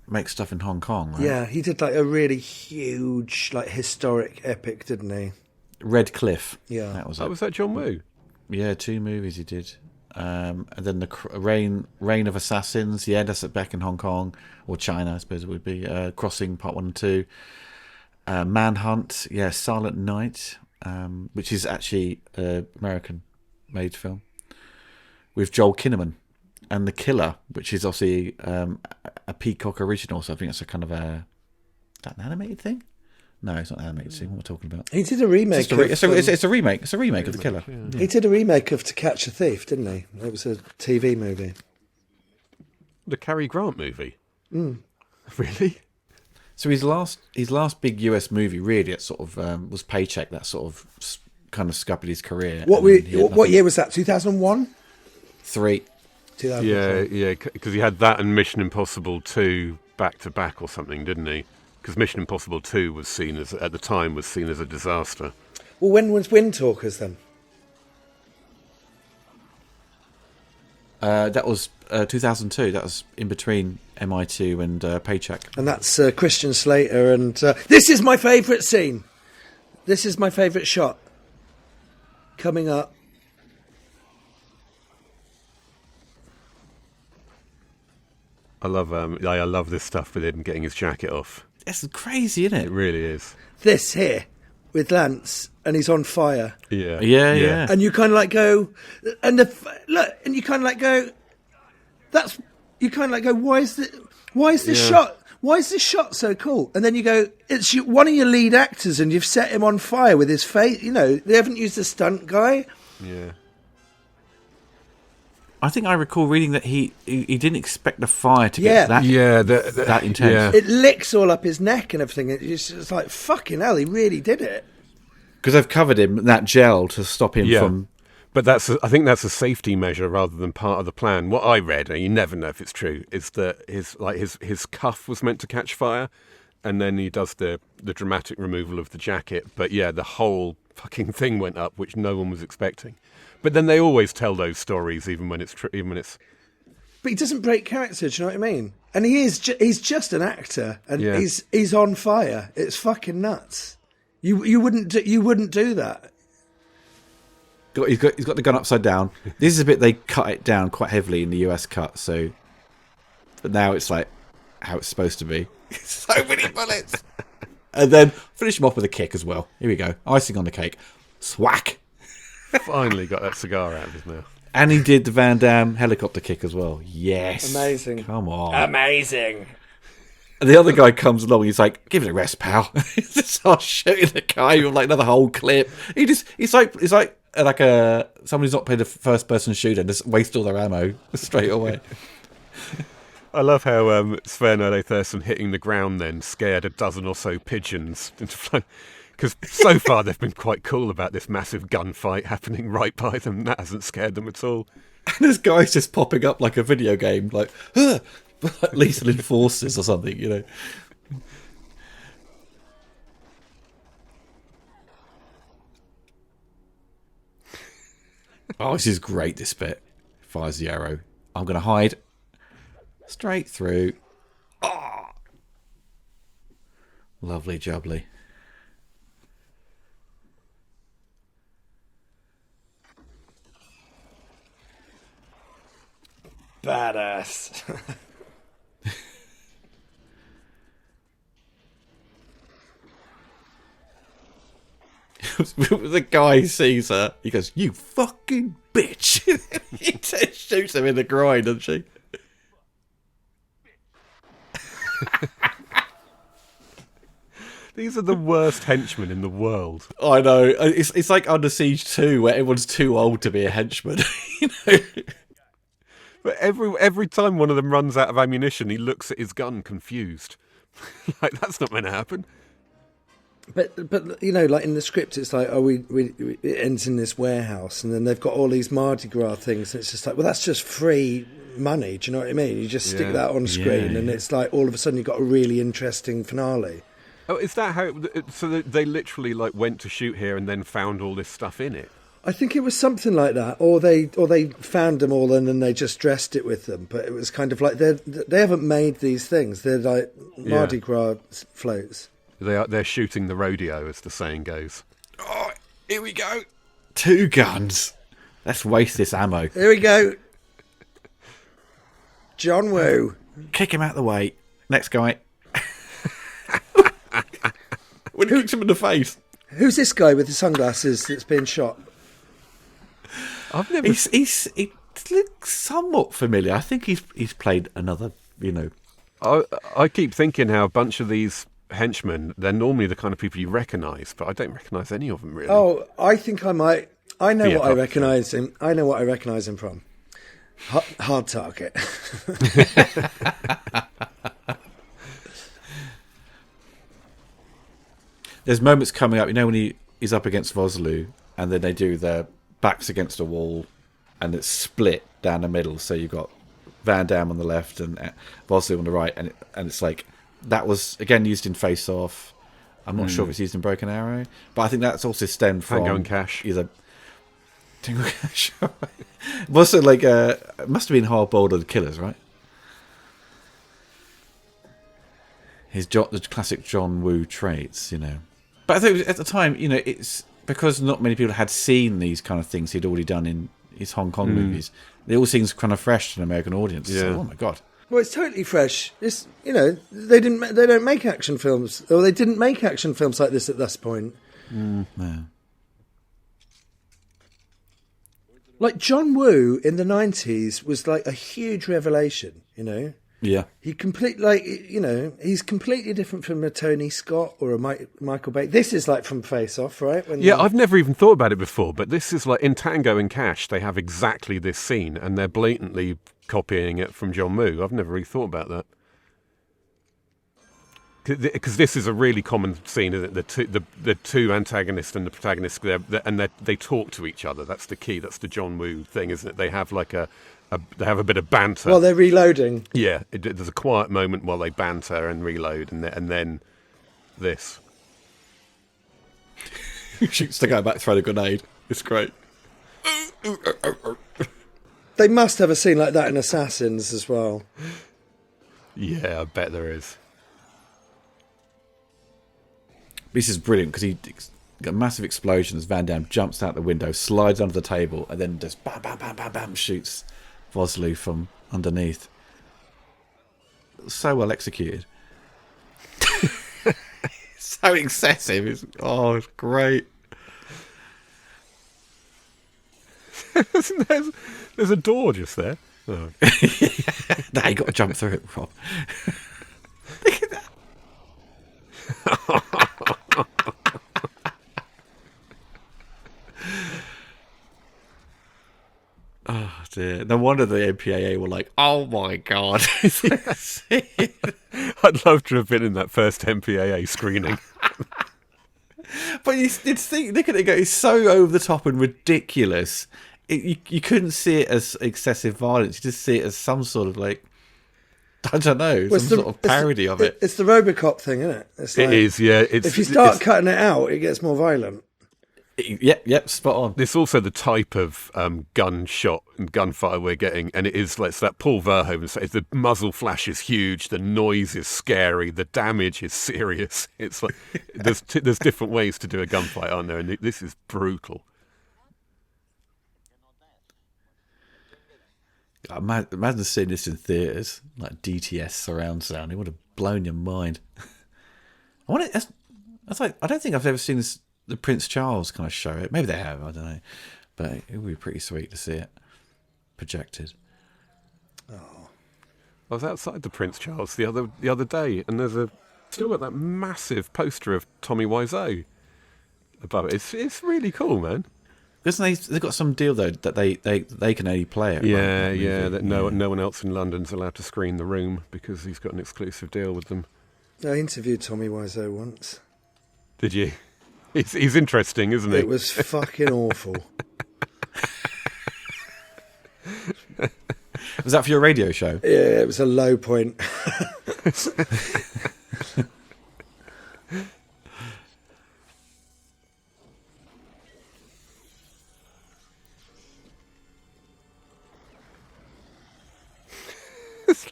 make stuff in Hong Kong, right? Yeah, he did like a really huge, like historic epic, didn't he? Red Cliff. Yeah. That was Oh, it. was that John Woo? Yeah, 2 movies he did. And then the Reign of Assassins. Yeah, that's back in Hong Kong or China, I suppose it would be. Crossing Part 1 and 2. Manhunt. Yeah, Silent Night, which is actually an American-made film with Joel Kinnaman, and The Killer, which is obviously a Peacock original. So I think it's a kind of an animated thing. No, it's not an animated thing. What am I talking about? He did a remake. It's a remake. It's a remake of The Killer. Yeah. He did a remake of To Catch a Thief, didn't he? It was a TV movie. The Cary Grant movie? Really? So his last big US movie really it sort of was Paycheck. That sort of kind of scuppered his career. What year was that? 2001? 3. 2003. Yeah, because he had that and Mission Impossible 2 back to back or something, didn't he? Because Mission Impossible 2 was seen as, at the time, was seen as a disaster. Well, when was Wind Talkers then? That was 2002. That was in between MI2 and Paycheck. And that's Christian Slater. And this is my favourite scene. This is my favourite shot. Coming up. I love this stuff with him getting his jacket off. That's crazy, isn't It it? really is. This here with Lance, and he's on fire. Yeah. Yeah. And you kind of like go, and you kind of like go, why is this shot? Why is this shot so cool? And then you go, it's one of your lead actors, and you've set him on fire with his face. You know, they haven't used a stunt guy. Yeah. I think I recall reading that he didn't expect the fire to get that intense. Yeah. It licks all up his neck and everything. It's like, fucking hell, he really did it. Because they've covered him in that gel to stop him from... But I think that's a safety measure rather than part of the plan. What I read, and you never know if it's true, is that his cuff was meant to catch fire, and then he does the dramatic removal of the jacket. But yeah, the whole fucking thing went up, which no one was expecting. But then they always tell those stories, even when it's true. But he doesn't break character. Do you know what I mean? And he's just an actor, and he's on fire. It's fucking nuts. You wouldn't do that. He's got the gun upside down. This is a bit they cut it down quite heavily in the US cut. But now it's like how it's supposed to be. So many bullets. And then finish him off with a kick as well. Here we go. Icing on the cake. Swack. Finally got that cigar out of his mouth. And he did the Van Damme helicopter kick as well. Yes. Amazing. Come on. Amazing. And the other guy comes along. He's like, "Give it a rest, pal." He just starts shooting the guy with like another whole clip. He's like someone who's not played a first-person shooter and just waste all their ammo straight away. I love how Sven Ole Thursen hitting the ground then scared a dozen or so pigeons into flight. Because so far they've been quite cool about this massive gunfight happening right by them. That hasn't scared them at all. And this guy's just popping up like a video game, like, like Lethal Enforcers or something, you know. Oh, this is great, this bit. Fires the arrow. I'm going to hide. Straight through. Oh! Lovely jubbly. Badass. The guy sees her. He goes, "You fucking bitch!" He just shoots him in the groin, doesn't she? These are the worst henchmen in the world. I know. It's like Under Siege 2, where everyone's too old to be a henchman. You know? But every time one of them runs out of ammunition, he looks at his gun confused. Like, that's not meant to happen. But you know, like in the script, it's like, oh, it ends in this warehouse, and then they've got all these Mardi Gras things, and it's just like, well, that's just free money. Do you know what I mean? You just stick that on screen, and it's like all of a sudden you've got a really interesting finale. Oh, is that how? So they literally like went to shoot here and then found all this stuff in it. I think it was something like that, or they found them all and then they just dressed it with them. But it was kind of like they haven't made these things. They're like Mardi Gras floats. They're shooting the rodeo, as the saying goes. Oh, here we go. 2 guns. Let's waste this ammo. Here we go. John Woo. Kick him out of the way. Next guy. When he kicks him in the face. Who's this guy with the sunglasses that's being shot? I've never. He looks somewhat familiar. I think he's played another, you know. I keep thinking how a bunch of these henchmen, they're normally the kind of people you recognise, but I don't recognise any of them really. Oh, I think I might. I know what I Pup. recognise him. I know what I recognise him from. Hard Target. There's moments coming up, you know, when he's up against Vosloo, and then they do their backs against a wall, and it's split down the middle. So you've got Van Damme on the left and Vosloo on the right, and it's like that was again used in Face Off. I'm not sure if it's used in Broken Arrow, but I think that's also stemmed from Tango and Cash. either Tango and Cash. Also, like it must have been Hard Boiled or the Killers, right? The classic John Woo traits, you know. But I think at the time, you know, it's because not many people had seen these kind of things he'd already done in his Hong Kong movies. They all seems kind of fresh to an American audience. Yeah. So, oh my god! Well, it's totally fresh. It's, you know, they don't make action films, or they didn't make action films like this at this point. No. Like John Woo in the 90s was like a huge revelation, you know. Yeah. He's completely different from a Tony Scott or a Michael Bay. This is like from Face Off, right? I've never even thought about it before, but this is like in Tango and Cash, they have exactly this scene, and they're blatantly copying it from John Woo. I've never really thought about that. Because this is a really common scene, isn't it? The two antagonists and the protagonist, they talk to each other. That's the key. That's the John Woo thing, isn't it? They have like they have a bit of banter. Well, they're reloading. Yeah, there's a quiet moment while they banter and reload, and then this. Shoots the guy back, throw the grenade. It's great. They must have a scene like that in Assassins as well. Yeah, I bet there is. This is brilliant because he got a massive explosion as Van Damme jumps out the window, slides under the table, and then just bam, bam, bam, bam, bam, shoots Vosloo from underneath. So well executed. So excessive. It's great. There's a door just there. Oh. Nah, you got to jump through it, Rob. Look at that. Oh dear! No wonder the MPAA were like, "Oh my god!" I'd love to have been in that first MPAA screening. But you did think, look at it go. It's so over the top and ridiculous, you couldn't see it as excessive violence. You just see it as some sort of like, I don't know, Well, some sort of parody of it. It's the RoboCop thing, isn't it? It's It is, yeah. If you start cutting it out, it gets more violent. Yep, spot on. It's also the type of gunshot and gunfire we're getting, and it is like that Paul Verhoeven says, the muzzle flash is huge, the noise is scary, the damage is serious. It's like there's different ways to do a gunfight, aren't there? And this is brutal. Imagine seeing this in theatres, like DTS surround sound. It would have blown your mind. I don't think I've ever seen the Prince Charles kind of show it. Maybe they have, I don't know. But it would be pretty sweet to see it projected. Oh. I was outside the Prince Charles the other day, and there's still got that massive poster of Tommy Wiseau above it. It's really cool, man. Because they've got some deal though that they can only play it. Yeah, right? That no one else in London's allowed to screen The Room because he's got an exclusive deal with them. I interviewed Tommy Wiseau once. Did you? He's interesting, isn't he? It was fucking awful. Was that for your radio show? Yeah, it was a low point.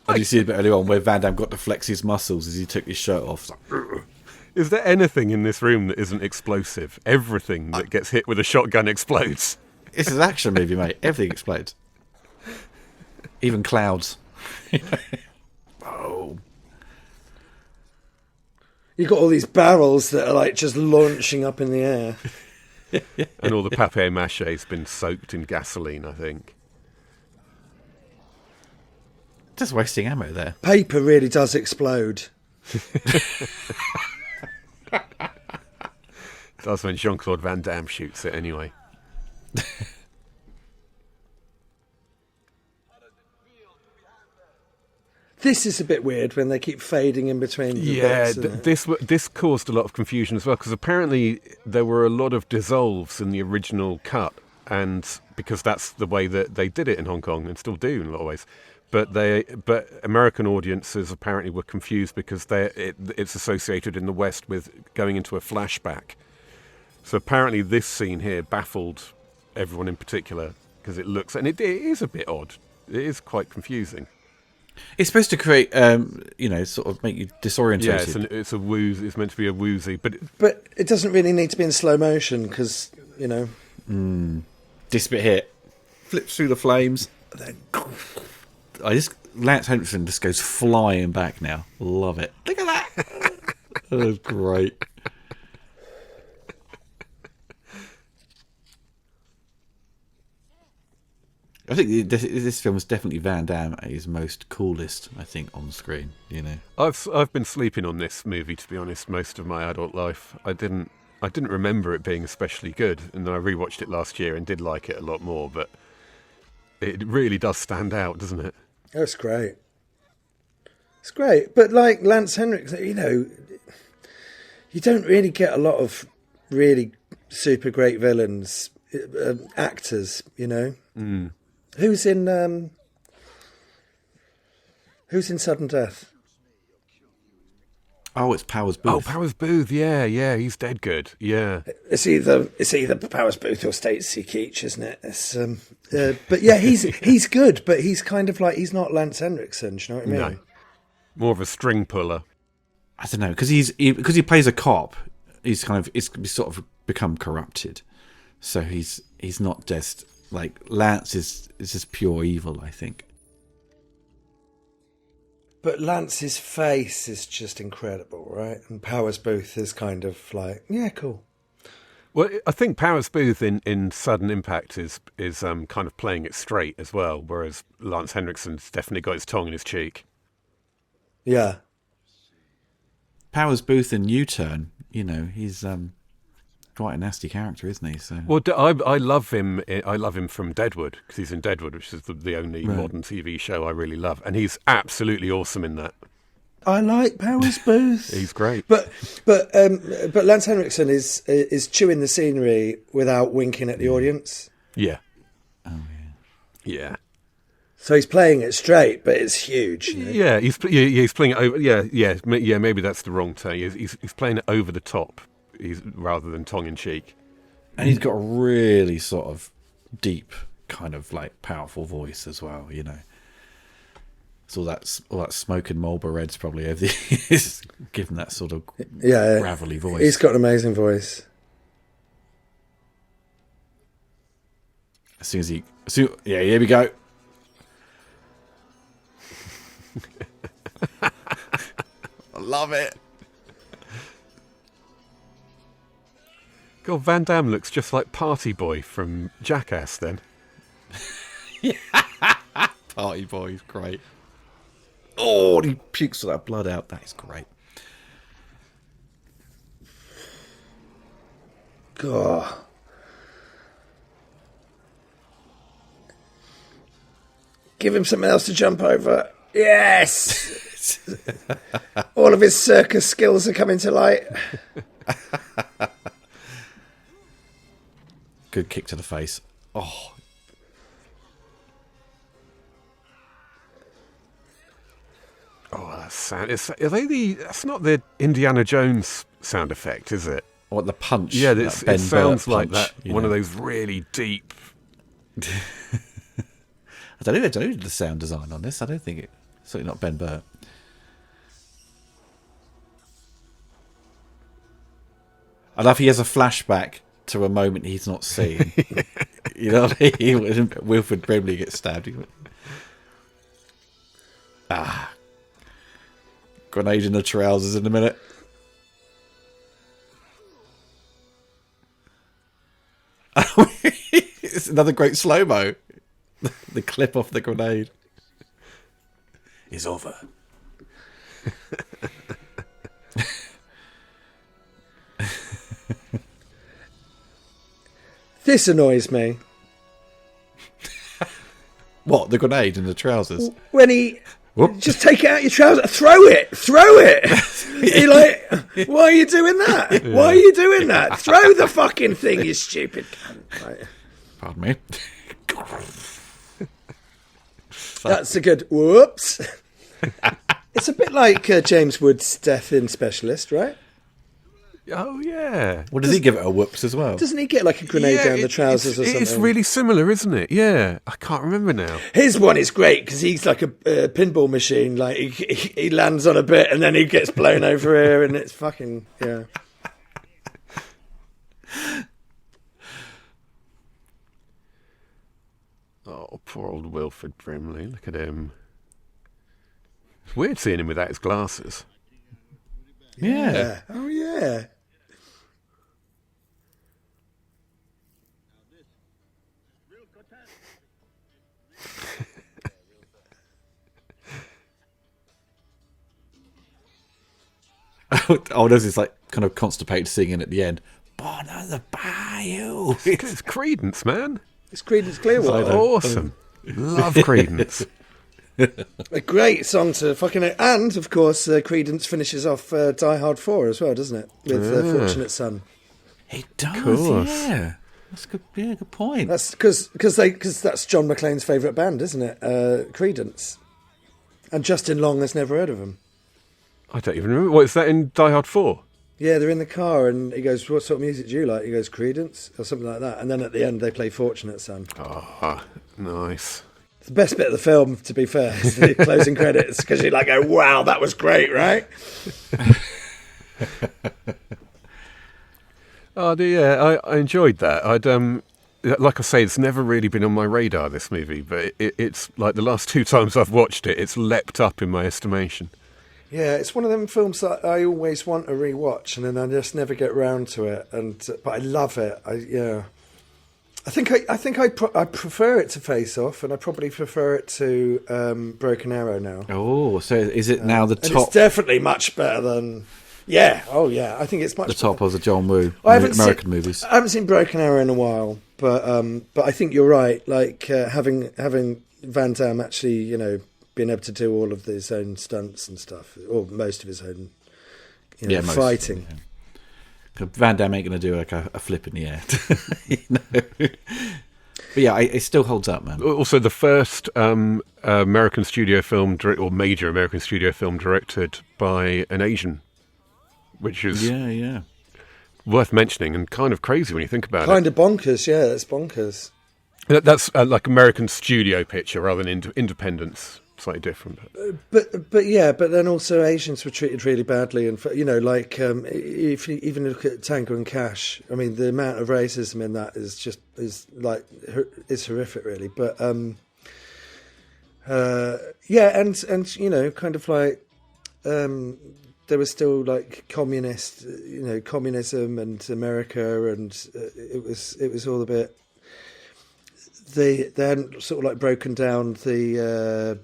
Did you see a bit earlier on where Van Damme got to flex his muscles as he took his shirt off? Like, is there anything in this room that isn't explosive? Everything that gets hit with a shotgun explodes. It's an action movie, mate. Everything explodes. Even clouds. Oh. You've got all these barrels that are like just launching up in the air. And all the papier-mâché's been soaked in gasoline, I think. Just wasting ammo there. Paper really does explode. That's when Jean-Claude Van Damme shoots it anyway. This is a bit weird when they keep fading in between the bits, this caused a lot of confusion as well, because apparently there were a lot of dissolves in the original cut, and because that's the way that they did it in Hong Kong and still do in a lot of ways. But American audiences apparently were confused because it's associated in the West with going into a flashback. So apparently this scene here baffled everyone in particular because it is a bit odd. It is quite confusing. It's supposed to create, sort of make you disorientated. Yeah, it's a woozy. It's meant to be a woozy, but it doesn't really need to be in slow motion because This bit here flips through the flames. Then Lance Henriksen just goes flying back now. Love it. Look at that. That was great. I think this film is definitely Van Damme at his most coolest, I think, on screen, I've been sleeping on this movie, to be honest, most of my adult life. I didn't remember it being especially good, and then I rewatched it last year and did like it a lot more, but it really does stand out, doesn't it? Oh, it's great. It's great. But like Lance Henriksen, you don't really get a lot of really super great villains, actors, Mm. Who's in Sudden Death? Oh, it's Powers Booth. Oh, Powers Booth, yeah, he's dead good, yeah. It's either Powers Booth or Stacey Keach, isn't it? But yeah, he's good, but he's kind of like, he's not Lance Henriksen. Do you know what I mean? No, more of a string puller. I don't know, because he plays a cop. He's sort of become corrupted, so he's not just like Lance is just pure evil, I think. But Lance's face is just incredible, right? And Powers Booth is kind of like, yeah, cool. Well, I think Powers Booth in Sudden Impact is kind of playing it straight as well, whereas Lance Henriksen's definitely got his tongue in his cheek. Yeah. Powers Booth in U-Turn, he's quite a nasty character, isn't he? So. Well, I love him. I love him from Deadwood, because he's in Deadwood, which is the only modern TV show I really love, and he's absolutely awesome in that. I like Powers Booth. He's great. But Lance Henriksen is chewing the scenery without winking at the audience. Yeah. Yeah. So he's playing it straight, but it's huge. You know? Yeah, he's playing it over. Yeah. Maybe that's the wrong term. He's playing it over the top, rather than tongue in cheek. And he's got a really sort of deep, kind of like powerful voice as well. You know, so all that smoke and Marlboro Reds probably over the years, given that sort of gravelly voice. He's got an amazing voice. Here we go. I love it. God, Van Damme looks just like Party Boy from Jackass then. Party Boy is great. Oh, and he pukes all that blood out. That is great. God. Give him something else to jump over. Yes! All of his circus skills are coming to light. Good kick to the face. Oh. Oh, that sound. That's not the Indiana Jones sound effect, is it? What, the punch? Yeah, it sounds like punch, that. One of those really deep. I don't know who did the sound design on this. I don't think certainly not Ben Burt. I love he has a flashback to a moment he's not seen. You know what I mean? When Wilfred Brimley gets stabbed. Grenade in the trousers in a minute. It's another great slow-mo. The clip off the grenade is over. This annoys me. What, the grenade in the trousers? When he... Whoop. Just take it out your trousers. Throw it. You're like, why are you doing that? Yeah. Why are you doing that? Throw the fucking thing, you stupid cunt. Right. Pardon me. That's a good whoops. It's a bit like James Wood's Death in Specialist, right? Oh, yeah. Well, does he give it a whoops as well? Doesn't he get like a grenade down the trousers or something? It's really similar, isn't it? Yeah. I can't remember now. His one is great because he's like a pinball machine. Like he lands on a bit and then he gets blown over here and it's fucking, yeah. Oh, poor old Wilfred Brimley. Look at him. It's weird seeing him without his glasses. Yeah. Oh, yeah. Oh, there's this like kind of constipated singing at the end. Born on the Bayou. It's Creedence, man. It's Creedence Clearwater. Awesome. Love Creedence. A great song to fucking... And, of course, Creedence finishes off Die Hard 4 as well, doesn't it? With Fortunate Son. It does, yeah. That's good. Yeah, good point. That's because that's John McClane's favourite band, isn't it? Creedence. And Justin Long has never heard of them. I don't even remember. What is that in Die Hard 4? Yeah, they're in the car and he goes, what sort of music do you like? He goes, Creedence or something like that. And then at the end they play Fortunate Son. Oh, nice. It's the best bit of the film, to be fair, is the closing credits, because you're like, oh, wow, that was great, right? I enjoyed that. Like I say, it's never really been on my radar, this movie, but it's like the last two times I've watched it, it's leapt up in my estimation. Yeah, it's one of them films that I always want to rewatch, and then I just never get round to it. But I love it. I think I prefer it to Face Off, and I probably prefer it to Broken Arrow now. Oh, so is it now the top? And it's definitely much better than. Yeah, oh yeah, I think it's much the top of the John Woo American movies. I haven't seen Broken Arrow in a while, but I think you're right. Like having Van Damme actually, being able to do all of his own stunts and stuff, or most of his own, fighting. Yeah. Van Damme ain't going to do like a flip in the air. But yeah, it still holds up, man. Also, the first American studio film, or major American studio film directed by an Asian, which is worth mentioning and kind of crazy when you think about it. Kind of bonkers, yeah, it's bonkers. That's like American studio picture rather than independence. Slightly different, but then also Asians were treated really badly, and like if you even look at Tango and Cash, I mean the amount of racism in that is horrific, really. But and kind of like there was still like communism and America, and it was all a bit. They hadn't sort of like broken down the.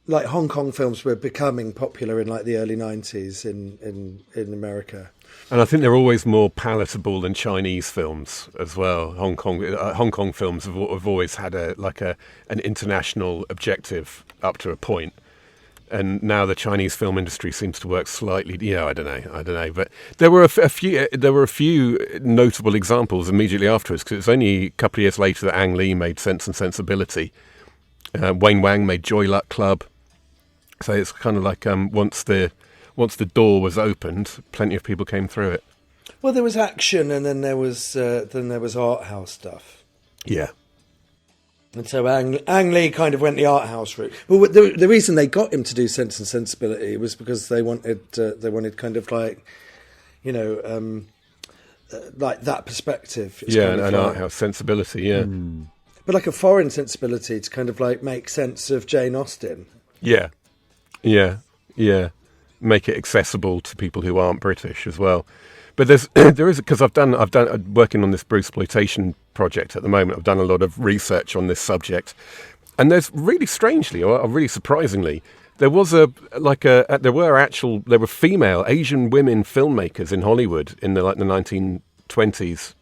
Like Hong Kong films were becoming popular in like the early 90s in America. And I think they're always more palatable than Chinese films as well. Hong Kong films have always had an international objective up to a point. And now the Chinese film industry seems to work slightly. Yeah, I don't know. But there were a few notable examples immediately afterwards, because it was only a couple of years later that Ang Lee made Sense and Sensibility. Wayne Wang made Joy Luck Club, so it's kind of like once the door was opened, plenty of people came through it. Well, there was action, and then there was art house stuff. Yeah, and so Ang Lee kind of went the art house route. Well, the reason they got him to do Sense and Sensibility was because they wanted kind of like, like that perspective. It's kind of an like, art house sensibility. Yeah. But like a foreign sensibility to kind of like make sense of Jane Austen. Yeah. Make it accessible to people who aren't British as well. But there is, because I've done working on this Bruceploitation project at the moment. I've done a lot of research on this subject, and there's really strangely, or really surprisingly, there were female Asian women filmmakers in Hollywood in the 1920s,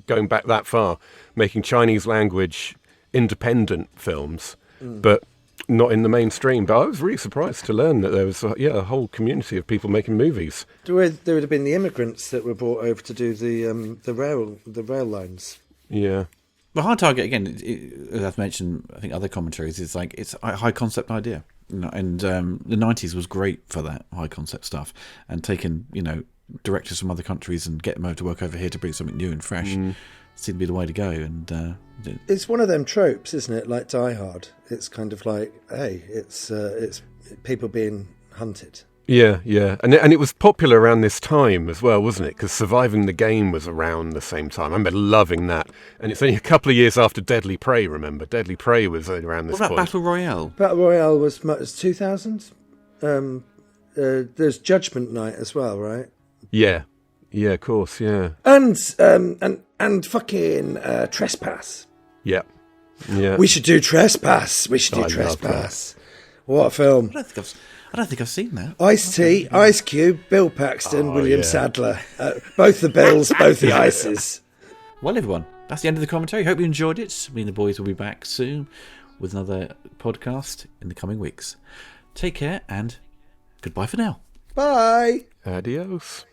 going back that far, making Chinese language independent films, but not in the mainstream. But I was really surprised to learn that there was a whole community of people making movies. There would have been the immigrants that were brought over to do the rail lines. Yeah. The Hard Target, again, as I've mentioned, I think other commentaries, it's a high concept idea, and the 90s was great for that high concept stuff, and taking directors from other countries and get them over to work over here to bring something new and fresh seemed to be the way to go. And it's one of them tropes, isn't it? Like Die Hard. It's kind of like, hey, it's people being hunted. Yeah, and it was popular around this time as well, wasn't it? Because Surviving the Game was around the same time. I remember loving that, and it's only a couple of years after Deadly Prey. Remember, Deadly Prey was around this point. What about Battle Royale? Battle Royale was 2000. There's Judgment Night as well, right? Yeah, of course, yeah. And fucking Trespass. Yeah. We should do Trespass. Trespass. What a film! I don't think I've seen that. Ice-T, Ice Cube, Bill Paxton, William Sadler. Both the Bills, both the Ices. Well, everyone, that's the end of the commentary. Hope you enjoyed it. Me and the boys will be back soon with another podcast in the coming weeks. Take care and goodbye for now. Bye. Adios.